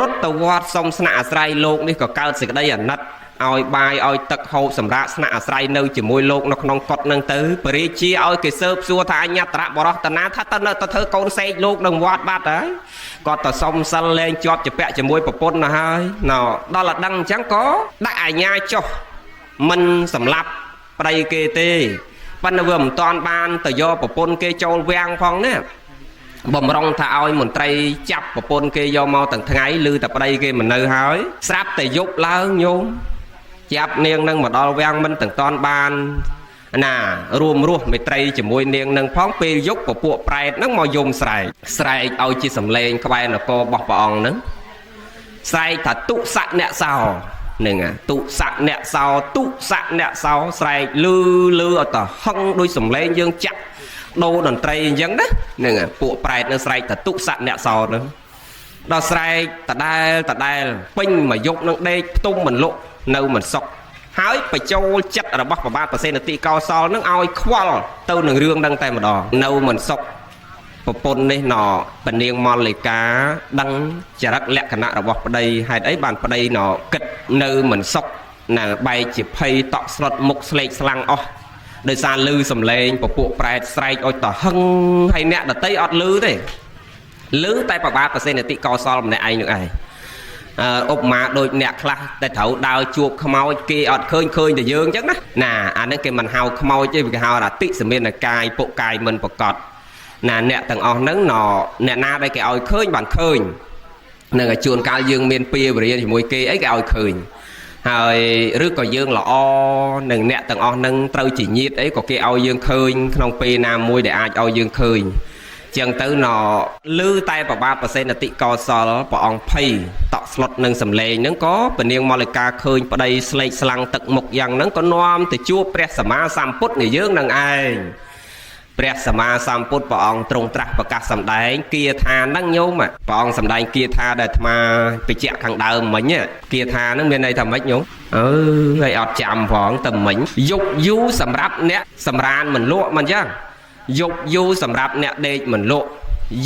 រត់ទៅវត្តសូមស្នាក់អាស្រ័យលោកនេះក៏កើតសេចក្តីអាណិត ឲ្យបាយឲ្យទឹកហូបសម្រាប់ស្នាក់អាស្រ័យនៅជាមួយលោកនៅក្នុងកុដិនឹងទៅបរិជាឲ្យគេសើបសួរថាអញ្ញត្រៈបរោះតាណាថាទៅនៅទៅធ្វើកូនសេកលោកនឹងវត្តបាត់ហើយគាត់ទៅសុំសិលលែងជាប់ជាពាក់ជាមួយប្រពន្ធណាហើយណដល់តែដឹងអញ្ចឹងក៏ដាក់អាញាចុះមិនសម្លាប់ប្តីគេទេប៉ុន្តែវាមិនតាន់បានទៅយកប្រពន្ធគេចូលវាំងផងណាបំរុងថាឲ្យមន្ត្រីចាប់ប្រពន្ធគេយកមកទាំងថ្ងៃឬតែប្តីគេមិននៅហើយស្រាប់តែយប់ឡើងញោមចាប់នាងនឹងមកដល់វាំងមិនទាំងតាន់បានណារួមរស់មេត្រីជាមួយនាងនឹងផងពេលយប់ពពួកប្រែតនឹងមកយំស្រែកឲ្យជាសំឡេងក្បែរនគររបស់ព្រះអង្គនឹងស្រែកថាទុសៈអ្នកសោនឹងទុសៈអ្នកសោទុសៈអ្នកសោស្រែកលឺឲ្យទៅហឹងដោយសំឡេងយើងចាក់ដូរតន្ត្រីអញ្ចឹងណាហ្នឹងពួកប្រែតនៅស្រែកថាទុសៈអ្នកសោនឹងដល់ស្រែកតដែលពេញមកយកនឹងដេកផ្ទុំមិនលក់នៅមិនសុខហើយបញ្ចូលចិត្តរបស់ប្របាទប្រសេនតិកោសលនឹងឲ្យខ្វល់ទៅនឹងរឿងហ្នឹងតែម្ដងនៅមិនសុខប្រពន្ធនេះណពនាងមល្လိកាដឹងចរិតលក្ខណៈរបស់ប្តីហេតុអីបានប្តីណគិតនៅមិនសុខណាបែកជាភ័យតក់ស្លុតមុខស្លេកស្លាំងអស់ដោយសារលឺសំឡេងពពួកប្រែតស្រែកឲ្យតហឹងហើយអ្នកដតីអត់លឺទេលឺតែប្របាទប្រសេនតិកោសលម្នាក់ឯងនឹងឯងឧបមាដូចអ្នកខ្លះតែត្រូវដើរជួបខ្មោចគេអត់ឃើញតែយើងអញ្ចឹងណាអានេះគេមិនហៅខ្មោចទេគេហៅថាតិសមានកាយពុកកាយមិនប្រកបណាអ្នកទាំងអស់ហ្នឹងអ្នកណាដែលគេឲ្យឃើញបានឃើញនឹងឲ្យជួនកាលយើងមានពៀវរៀនជាមួយគេអីគេឲ្យឃើញហើយឬក៏យើងល្អនឹងអ្នកទាំងអស់ហ្នឹងត្រូវជាញាតិអីក៏គេឲ្យយើងឃើញក្នុងពេលណាមួយដែលអាចឲ្យយើងឃើញចឹងទៅលឺតែប្របាទប្រសេនតិកោសលព្រះអង្គភ័យតក់ស្លុតនឹងសំឡេងហ្នឹងក៏ពនាងមល្લિកាឃើញប្តីស្លេកស្លាំងទឹកមុខយ៉ាងហ្នឹងក៏នាំទៅជួបព្រះសម្មាសម្ពុទ្ធនៃយើងនឹងឯងព្រះសម្មាសម្ពុទ្ធព្រះអង្គទ្រង់ត្រាស់ប្រកាសសម្ដែងគាថាហ្នឹងញោមព្រះអង្គសម្ដែងគាថាដែលអាត្មាបញ្ជាក់ខាងដើមមិញគាថាហ្នឹងមានន័យថាម៉េចញោមហើយអត់ចាំផងតែមិញយុគយូរសម្រាប់អ្នកសម្រានមិនលក់មិនចឹងយុគយូរសម្រាប់អ្នកដេកមិនលក់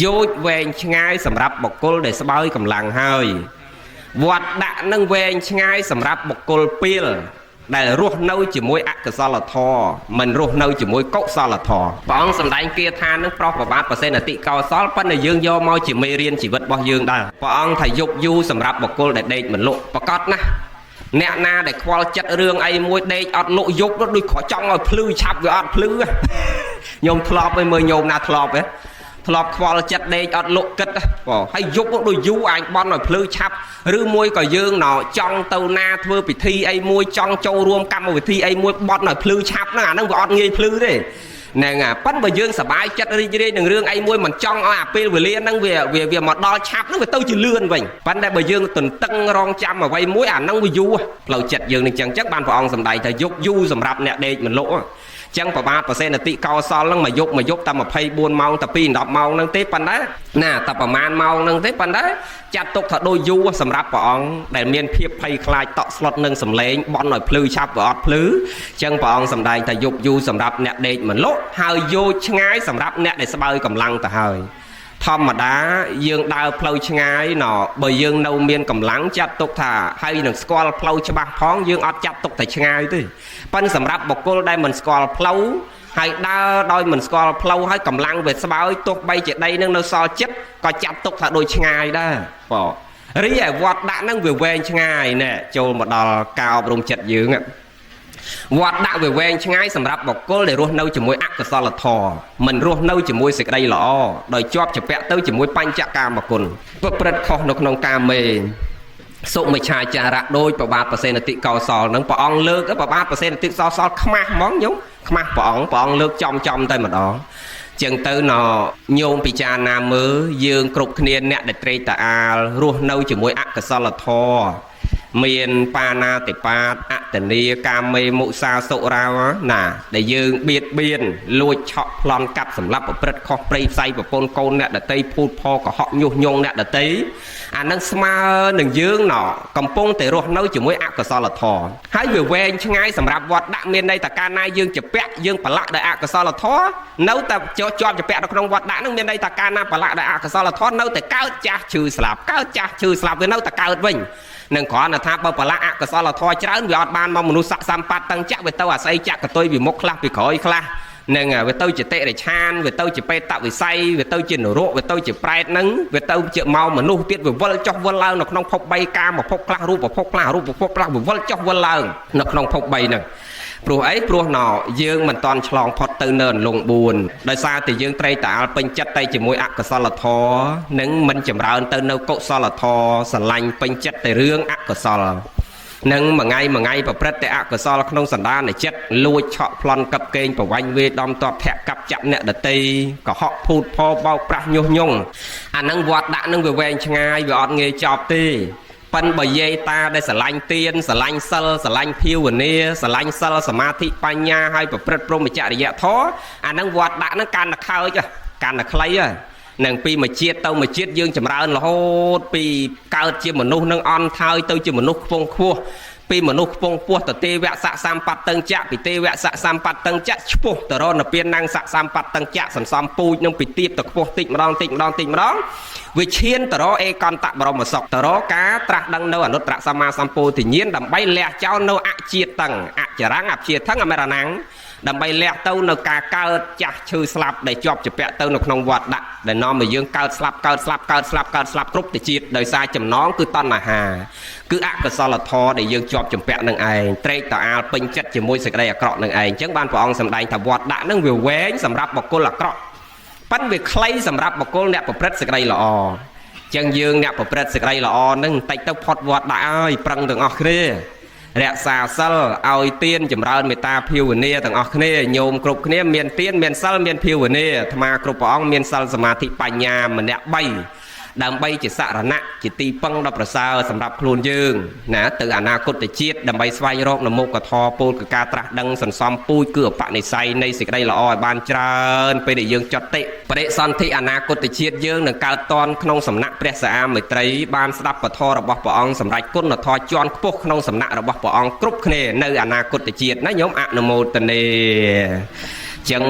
យោជវែងឆ្ងាយសម្រាប់បុគ្គលដែលស្បើយកម្លាំងហើយវត្តដាក់នឹងវែងឆ្ងាយសម្រាប់បុគ្គលពីលដែលរស់នៅជាមួយអកុសលធម៌មិនរស់នៅជាមួយកុសលធម៌ព្រះអង្គសម្ដែងគាថានឹងប្រោះប្របាទប្រសេនតិកោសលប៉ុន្តែយើងយកមកជាមេរៀនជីវិតរបស់យើងដែរព្រះអង្គថាយុគយូរសម្រាប់បុគ្គលដែលដេកមិនលក់ប្រកាសណាស់អ្នកណាដែលខ្វល់ចិត្តរឿងអីមួយដេកអត់លក់យប់ដូចខចង់ឲ្យភ្លឺឆាប់វាអត់ភ្លឺញោមធ្លាប់ឲ្យមើលញោមណាធ្លាប់ធ្លាប់ខ្វល់ចិត្តដេកអត់លក់គិតបងហើយយប់ដូចយូរអញបន់ឲ្យភ្លឺឆាប់ឬមួយក៏យើងចង់ទៅណាធ្វើពិធីអីមួយចង់ចូលរួមកម្មវិធីអីមួយបន់ឲ្យភ្លឺឆាប់ហ្នឹងអាហ្នឹងវាអត់ងាយភ្លឺទេហ្នឹងប៉ិនបើយើងសប្បាយចិត្តរីករាយនឹងរឿងអីមួយមិនចង់ឲ្យអាពេលវេលាហ្នឹងវាមកដល់ឆាប់ហ្នឹងវាទៅជាលឿនវិញប៉ុន្តែបើយើងទន្ទឹងរង់ចាំអ្វីមួយអាហ្នឹងវាយូរផ្លូវចិត្តយើងនឹងចឹងបានព្រះអង្គសម្ដែងថាយុគយូរសម្រាប់អ្នកដេកមិនលក់ចឹងប្របាទប្រសេនតិកោសលហ្នឹងមកយប់តែ24ម៉ោងតែ2 10ម៉ោងហ្នឹងទេប៉ុន្តែណាតែប្រហែលម៉ោងហ្នឹងទេប៉ុន្តែចាត់ទុកថាដូចយូរសម្រាប់ព្រះអង្គដែលមានភាពភ័យខ្លាចតក់ស្លុតនឹងសម្លេងបន់ឲ្យភ្លឺឆាប់វាអត់ភ្លឺចឹងព្រះអង្គសម្ដែងថាយប់យូរសម្រាប់អ្នកដេកមិនលក់ហើយយោជឆ្ងាយសម្រាប់អ្នកដែលស្បើយកម្លាំងទៅហើយធម្មតាយើងដើរផ្លូវឆ្ងាយបើយើងនៅមានកម្លាំងចាត់ទុកថាហើយនឹងស្គាល់ផ្លូវច្បាស់ផងយើងអត់ចាត់ទុកតែឆ្ងាយទេប៉ុន្តែសម្រាប់បុគ្គលដែលមិនស្គាល់ផ្លូវហើយដើរដោយមិនស្គាល់ផ្លូវហើយកម្លាំងវាស្បើយទោះបីជាដីនឹងនៅសល់ចិត្តក៏ចាត់ទុកថាដូចឆ្ងាយដែរបងរីឯវត្តដាក់នឹងវាវែងឆ្ងាយណែចូលមកដល់ការអប់រំចិត្តយើងវត្តដាក់វាវែងឆ្ងាយសម្រាប់បុគ្គលដែលរស់នៅជាមួយអកុសលធម៌មិនរស់នៅជាមួយសេចក្តីល្អដោយជាប់ជាពាក់ទៅជាមួយបញ្ចកាមគុណប្រព្រឹត្តខុសនៅក្នុងកាមេសុមិច្ឆាចារៈដោយប្របាទប្រសេនតិកោសលនឹងព្រះអង្គលើកប្របាទប្រសេនតិកោសលខ្មាស់ហ្មងញោមខ្មាស់ព្រះអង្គលើកចំតែម្ដងចឹងទៅញោមពិចារណាមើលយើងគ្រប់គ្នាអ្នកដែលត្រេកតាអាលរស់នៅជាមួយអកុសលធម៌មានបាណាតិបាតអតនីកាមេមុសាសុរាណាដែលយើងបៀតបៀនលួចឆក់ប្លន់កាប់សម្លាប់ប្រព្រឹត្តខុសព្រៃផ្សៃប្រពន្ធកូនអ្នកដតីភូតផលកុហកញុះញង់អ្នកដតីអានឹងស្មើនឹងយើងកំពុងតែរស់នៅជាមួយអកុសលធម៌ហើយវាវែងឆ្ងាយសម្រាប់វត្តដាក់មានន័យថាកាលណាយើងជាពាក់យើងប្រឡាក់ដោយអកុសលធម៌នៅតែជាប់ជាពាក់នៅក្នុងវត្តដាក់នឹងមានន័យថាកាលណាប្រឡាក់ដោយអកុសលធម៌នៅតែកើតចាស់ឈឺស្លាប់កើតចាស់ឈឺស្លាប់វានៅតែកើតវិញ នឹងគ្រាន់តែថាបើប្រឡាក់អកុសលធម៌ច្រើនវាអត់បានមកមនុស្សស័កសម្បត្តិទាំងចាក់វាទៅអាស្រ័យចាក់កតុយពីមុខខ្លះពីក្រោយខ្លះនឹងវាទៅជាតិរិឆានវាទៅជាបេតវិស័យវាទៅជានរកវាទៅជាប្រែតនឹងវាទៅជាមកមនុស្សទៀតវាវិលចុះវិលឡើងនៅក្នុងភព3កាមភពខ្លះរូបភពខ្លះរូបភពខ្លះវាវិលចុះវិលឡើងនៅក្នុងភព3ហ្នឹងព្រោះអីព្រោះណោយើងមិនតន់ឆ្លងផុតទៅនៅអន្លង់4ដោយសារតែយើងត្រេកតាល់ពេញចិត្តតែជាមួយអកុសលធម៌នឹងមិនចម្រើនទៅនៅកុសលធម៌ស្រឡាញ់ពេញចិត្តតែរឿងអកុសលនឹងមួយថ្ងៃប្រព្រឹត្តតែអកុសលក្នុងសន្តានចិត្តលួចឆក់ប្លន់កັບកេងប្រវាញ់វេដំតបធាក់កាប់ចាប់អ្នកដតីកុហកភូតផបោកប្រាស់ញុះញង់អានឹងវត្តដាក់នឹងវាវែងឆ្ងាយវាអត់ងាយចប់ទេប៉ិនបើយាយតាដែលស្រឡាញ់ទៀនស្រឡាញ់សិលស្រឡាញ់ភាវនាស្រឡាញ់សិលសមាធិបញ្ញាហើយប្រព្រឹត្តព្រហ្មចរិយធម៌អានឹងវត្តដាក់នឹងកាន់តែខើចកាន់តែខ្លីនឹងពីមួយជាតិទៅមួយជាតិយើងចម្រើនរហូតពីកើតជាមនុស្សនឹងអន់ថើយទៅជាមនុស្សខ្ពង់ខ្ពស់ពីមនុស្សខ្ពង់ខ្ពស់ទៅទេវៈស័កសម្បត្តិតឹងចៈពីទេវៈស័កសម្បត្តិតឹងចៈឆ្ពោះទៅរកនិព្វានណាំងស័កសម្បត្តិតឹងចៈសន្សំពូជនឹងពីទៀបទៅខ្ពស់តិចម្ដងវាឈានទៅរកអេកន្តបរមសុខទៅរកការត្រាស់ដឹងនៅអនុត្តរសម្មាសម្ពោធិញ្ញាណដើម្បីលះចោលនៅអជាតិតឹងអចរង្គអព្យាថឹងអមរណាំងដើម្បីលះទៅនៅការកើតចាស់ឈឺស្លាប់ដែលជាប់ជាពាក់ទៅនៅក្នុងវត្តដាក់ដែលនាំឲ្យយើងកើតស្លាប់គ្រប់ទៅជាតិដោយសារចំណងគឺតណ្ហាគឺអកុសលធម៌ដែលយើងជាប់ចម្ពាក់នឹងឯងត្រេកតអាលពេញចិត្តជាមួយសេចក្តីអាក្រក់នឹងឯងអញ្ចឹងបានព្រះអង្គសម្ដែងថាវត្តដាក់នឹងវាវែងសម្រាប់បុគ្គលអាក្រក់ប៉ិនវាខ្លីសម្រាប់បុគ្គលអ្នកប្រព្រឹត្តសេចក្តីល្អអញ្ចឹងយើងអ្នកប្រព្រឹត្តសេចក្តីល្អនឹងបន្តិចទៅផុតវត្តដាក់ហើយប្រឹងទាំងអស់គ្នារក្សាសិលឲ្យទានចម្រើនមេត្តាភាវនាទាំងអស់គ្នាញោមគ្រប់គ្នាមានទានមានសិលមានភាវនាអាត្មាគ្រប់ព្រះអង្គមានសិលសមាធិបញ្ញាម្នាក់3ដើម្បីជាសរណៈជាទីពឹងដ៏ប្រសើរសម្រាប់ខ្លួនយើងណាទៅអនាគតជាតិដើម្បីស្វែងរកនមោកធម៌ពោលគឺការត្រាស់ដឹងសន្សំពូជគឺអបនិស្ស័យនៃសេចក្តីល្អឲ្យបានច្រើនពេលដែលយើងចត់តិបរិសន្ធិអនាគតជាតិយើងនឹងកើតតនក្នុងសំណាក់ព្រះសាមេត្រីបានស្ដាប់ពធរបស់ព្រះអង្គសម្រាប់គុណធម៌ជាន់ខ្ពស់ក្នុងសំណាក់របស់ព្រះអង្គគ្រប់គ្នានៅអនាគតជាតិណាញោមអនុមោទនាចឹង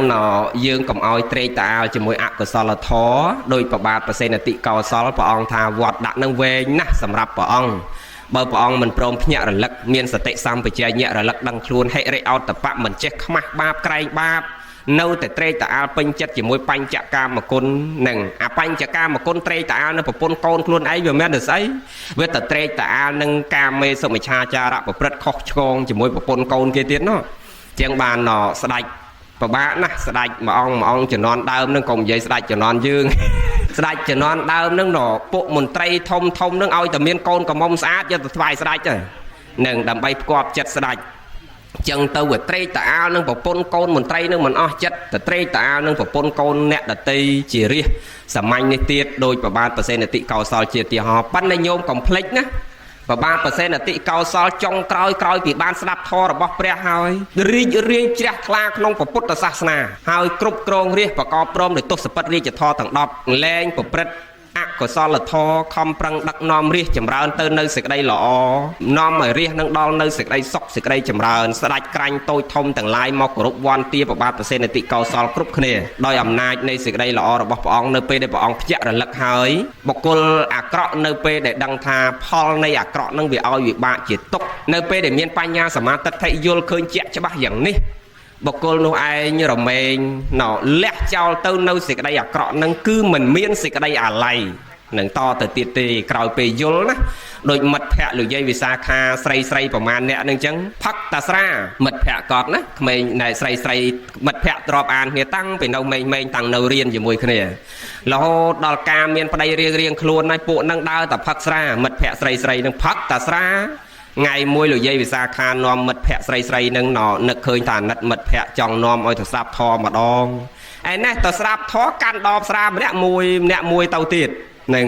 យើងកុំឲ្យត្រេកតាលជាមួយអកុសលធម៌ដោយប្របាទប្រសេនតិកោសលព្រះអង្គថាវត្តដាក់នឹងវែងណាស់សម្រាប់ព្រះអង្គបើព្រះអង្គមិនព្រមភ្ញាក់រលឹកមានសតិសម្បជញ្ញៈរលឹកដឹងខ្លួនហិរិអោតបៈមិនចេះខ្មាស់បាបក្រែងបាបនៅតែត្រេកតាលពេញចិត្តជាមួយបញ្ចកាមគុណនឹងអាបញ្ចកាមគុណត្រេកតាលនៅប្រពន្ធកូនខ្លួនឯងវាមិនទៅស្អីវាតែត្រេកតាលនឹងកាមេសុមិច្ឆាចារៈប្រព្រឹត្តខុសឆ្គងជាមួយប្រពន្ធកូនគេទៀតនោះចឹងបានស្ដេចប្របាកណាស់ស្ដេចមួយអង្គជំនាន់ដើមនឹងកុំនិយាយស្ដេចជំនាន់យើងស្ដេចជំនាន់ដើមនឹងពួកមន្ត្រីធំនឹងឲ្យតែមានកូនកំមុំស្អាតយកទៅថ្វាយស្ដេចនឹងដើម្បីផ្គាប់ចិត្តស្ដេចចឹងទៅវាត្រេកតាអាលនឹងប្រពន្ធកូនមន្ត្រីនឹងមិនអស់ចិត្តតែត្រេកតាអាលនឹងប្រពន្ធកូនអ្នកដតីជារាជសាមញ្ញនេះទៀតដោយប្របាទប្រសេនតិកោសលជាទីហោប៉ុន្តែញោមកុំភ្លេចណាប្របាទប្រសេនតិកោសលចុងក្រោយពីបានស្ដាប់ធម៌របស់ព្រះហើយរីករាយជ្រះថ្លាក្នុងពុទ្ធសាសនាហើយគ្រប់គ្រងរាជប្រកបព្រមដោយទស្សពិតរាជធម៌ទាំង10លែងប្រព្រឹត្តអកុសលធម៌ខំប្រឹងដឹកនាំរាជចម្រើនទៅនៅសេចក្តីល្អនាំឲ្យរាជនឹងដល់នៅសេចក្តីសុខសេចក្តីចម្រើនស្ដេចក្រាញ់តូចធំទាំងឡាយមកគោរពវន្ទាប្របាទប្រសេនតិកោសលគ្រប់គ្នាដោយអំណាចនៃសេចក្តីល្អរបស់ព្រះអង្គនៅពេលដែលព្រះអង្គភ្ញាក់រលឹកហើយបុគ្គលអាក្រក់នៅពេលដែលដឹងថាផលនៃអាក្រក់នឹងវាឲ្យវិបាកជាទុក្ខនៅពេលដែលមានបញ្ញាសមាទិដ្ឋិយល់ឃើញជាក់ច្បាស់យ៉ាងនេះបុគ្គលនោះឯងរមែងលះចោលទៅនៅសេចក្តីអាក្រក់នឹងគឺមិនមានសេចក្តីអាល័យនឹងតទៅទៀតទេក្រោយពេលយល់ណាដូចមិត្តភក្តិលោកយាយវិសាខាស្រីប្រមាណអ្នកនឹងចឹងផឹកតាស្រាមិត្តភក្តិគាត់ណាក្មេងណែស្រីមិត្តភក្តិទ្របអានគ្នាតាំងពីនៅមេងតាំងនៅរៀនជាមួយគ្នារហូតដល់ការមានប្តីរៀងខ្លួនហើយពួកនឹងដើរតែផឹកស្រាមិត្តភក្តិស្រីនឹងផឹកតាស្រាថ្ងៃមួយលោកយាយវិសាខានាំមិត្តភក្តិស្រីនឹងនឹកឃើញថាអាណិតមិត្តភក្តិចង់នាំឲ្យទៅស្ដាប់ធម៌ម្ដងឯនេះទៅស្ដាប់ធម៌កាន់ដបស្រាម្នាក់មួយទៅទៀតហ្នឹង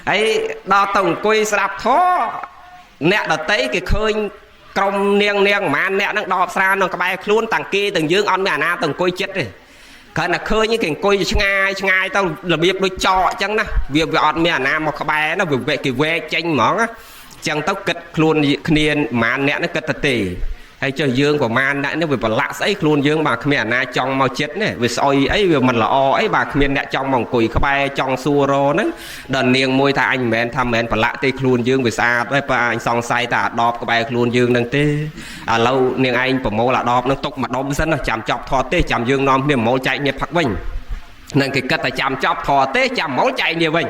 ហើយដល់ទៅអង្គុយស្ដាប់ធម៌អ្នកដតីគេឃើញក្រុមនាងប្រហែលអ្នកនឹងដបស្រានៅក្បែរខ្លួនតាំងគេទាំងយើងអត់មានអាណាទៅអង្គុយចិត្តទេគ្រាន់តែឃើញគេអង្គុយឆ្ងាយទៅរបៀបដូចចកអញ្ចឹងណាវាអត់មានអាណាមកក្បែរណាវាគេវែកចេញហ្មងចឹងទៅគិតខ្លួនគ្នាប្រហែលអ្នកនឹងគិតទៅទេ hay cho dương của man đã nếu về bà lạ ấy luôn dương bà khmer na trong màu chết này về soi ấy về mình là o ấy bà khmer đã trong mỏng cùi khắp bay trong xua rô đấy đần niềng môi tha anh mến thăm mến bà lạ tê luôn dương về xa đấy bà anh xong say ta đọp cái bay luôn dương nâng tê lâu niềng anh bà mô là đọp nâng tục mà đôm dân là chạm chọc thọ tê chạm dương nom niềng mô chạy nhiệt phắc vinh nâng cái cất là chạm chọc thọ tê chạm mô chạy nhiệt vinh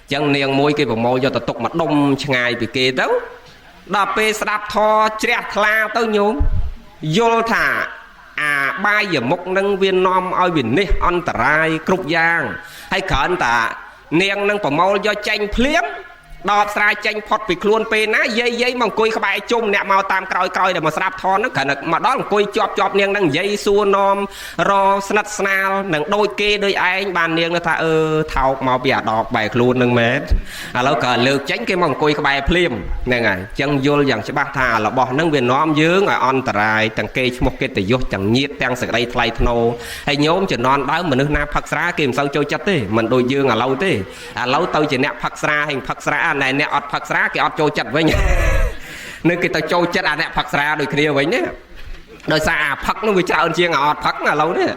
chẳng niềng môi cái bà mô cho ta tục mà đông ngày bị kê đâu đọc bê sạp thọ trẻ thla tao nhôm vô thả ba giờ mốc nâng viên nom oi bình ní on tà rai cục giang hay khẩn ta niềng nâng bà mô do tranh phliếm đọt ra tranh phọt bị khuôn bê ná dây mong cùi khá bài chung nẹ mau tam coi để mà sạp thon nó khẩn mà đó là cùi chọp niềng nâng dây xua nom ro snat snal nâng đôi kê đôi anh bàn niềng nó ta thao mau bìa đọt bài khuôn nâng mết lâu cờ lược tránh cái mong cùi khá bài phliếm nè ngài chân vô dàng sẽ bác thà là bỏ nâng viên nom dướng ở on tà rai tầng kê một cái tà vô chẳng nhiệt tăng sạc đây thay thô hay nhóm cho non đó mà nước na phắc xá kìm sao cho chất thế mình đôi dương lâu thế lâu tao chỉ nẹ phắc xá hình phắc xá này nè ọt phật xá cái ọt trôi chặt với nhá nên cái tao trôi chặt nè phật xá đôi kia với nhá đôi xa phật nó bị trao chiên ọt phật là lâu đấy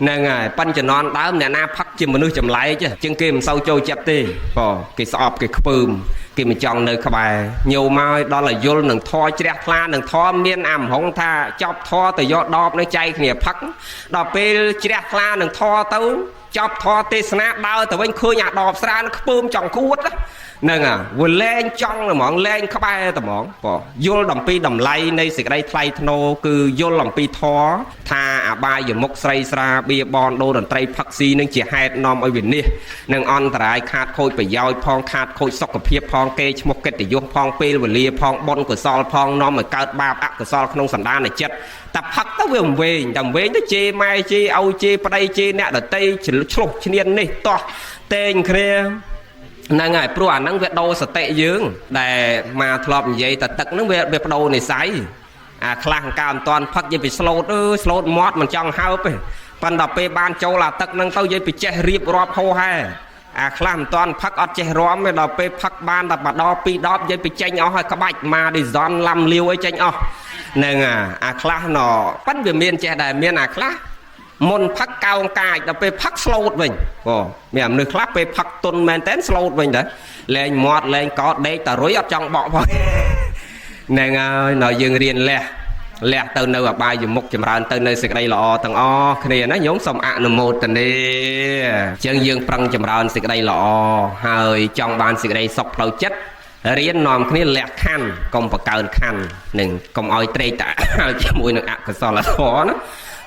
nên ngày pan cho non đá nè na phật chim mình nuôi chầm lại chứ chân kim sâu trôi chặt đi cái sọp cái phơm cái mình chọn nơi các bài nhiều mai đó là vô nâng thoi trẻ pha nâng thoi miên ẩm hông tha chọc thoi từ do đọp nó chay kia phật đọp bê trẻ pha nâng thoi tấu chọc thoi tê snap đau từ bên khơi nhà đọp ra nó phơm chọn cút á nâng vừa lên trong là món lên các bài tầm món vô đầm pi đầm lay này sẽ đây thay thô cứ vô lòng pi thó tha bài giờ mốc say ra bia bon đô đần tây phật si nên chỉ hai nom ở việt nam nâng on tại khát khôi phải giao phong khát khôi sọc của phiệp phong kê một cái để vô phong pi và lia phong bon của sol phong nom ở cao ba ác của sol không sẵn đa này chết tập phật tới về đầm về tới chê mai chê âu chê đây chê nè ở tây chỉ lục nhiên này to tên kia năng ngày pro năng việc đâu sẽ tệ dương để mà thọp vậy ta tật năng việc đâu này sấy khang cam toàn phật vậy bị slot mót mình trong hao pe pan đập pe ban châu là tật năng tao vậy bị che riệp rọp hô ha khang toàn phật ở che rọm mới đập pe phật ban đập mà đo pi đop vậy bị tranh ó hay các bạch mà để giòn làm liêu ấy tranh ó nên khang nó pan về miền che đại miền khang môn phắc cao cài đập pe phắc slot mình mẹ người khác pe phật tuần men tén slot mình đấy lên mọt lên có đây ta rối ở trong bọ thôi nên nội dương riêng lẹ từ nơi ở bài dùng một chấm ran từ nơi sực đây lọ tầng o kia nó nhốn xong nằm một tầng đi chân dương prang chấm ran sực đây lọ hơi trong bàn sực đây sọc đầu chất riêng nòm kia lẹ khăn công bạc cờn khăn nừng công oi tây tạ chỉ mùi nừng cái sao là khó nó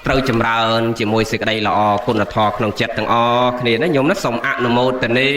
trâu chầm ra chỉ môi xịt đây là con là thọក្នុងចិត្តទាំងអគ្នាណាខ្ញុំណាសូមអនុមោទនា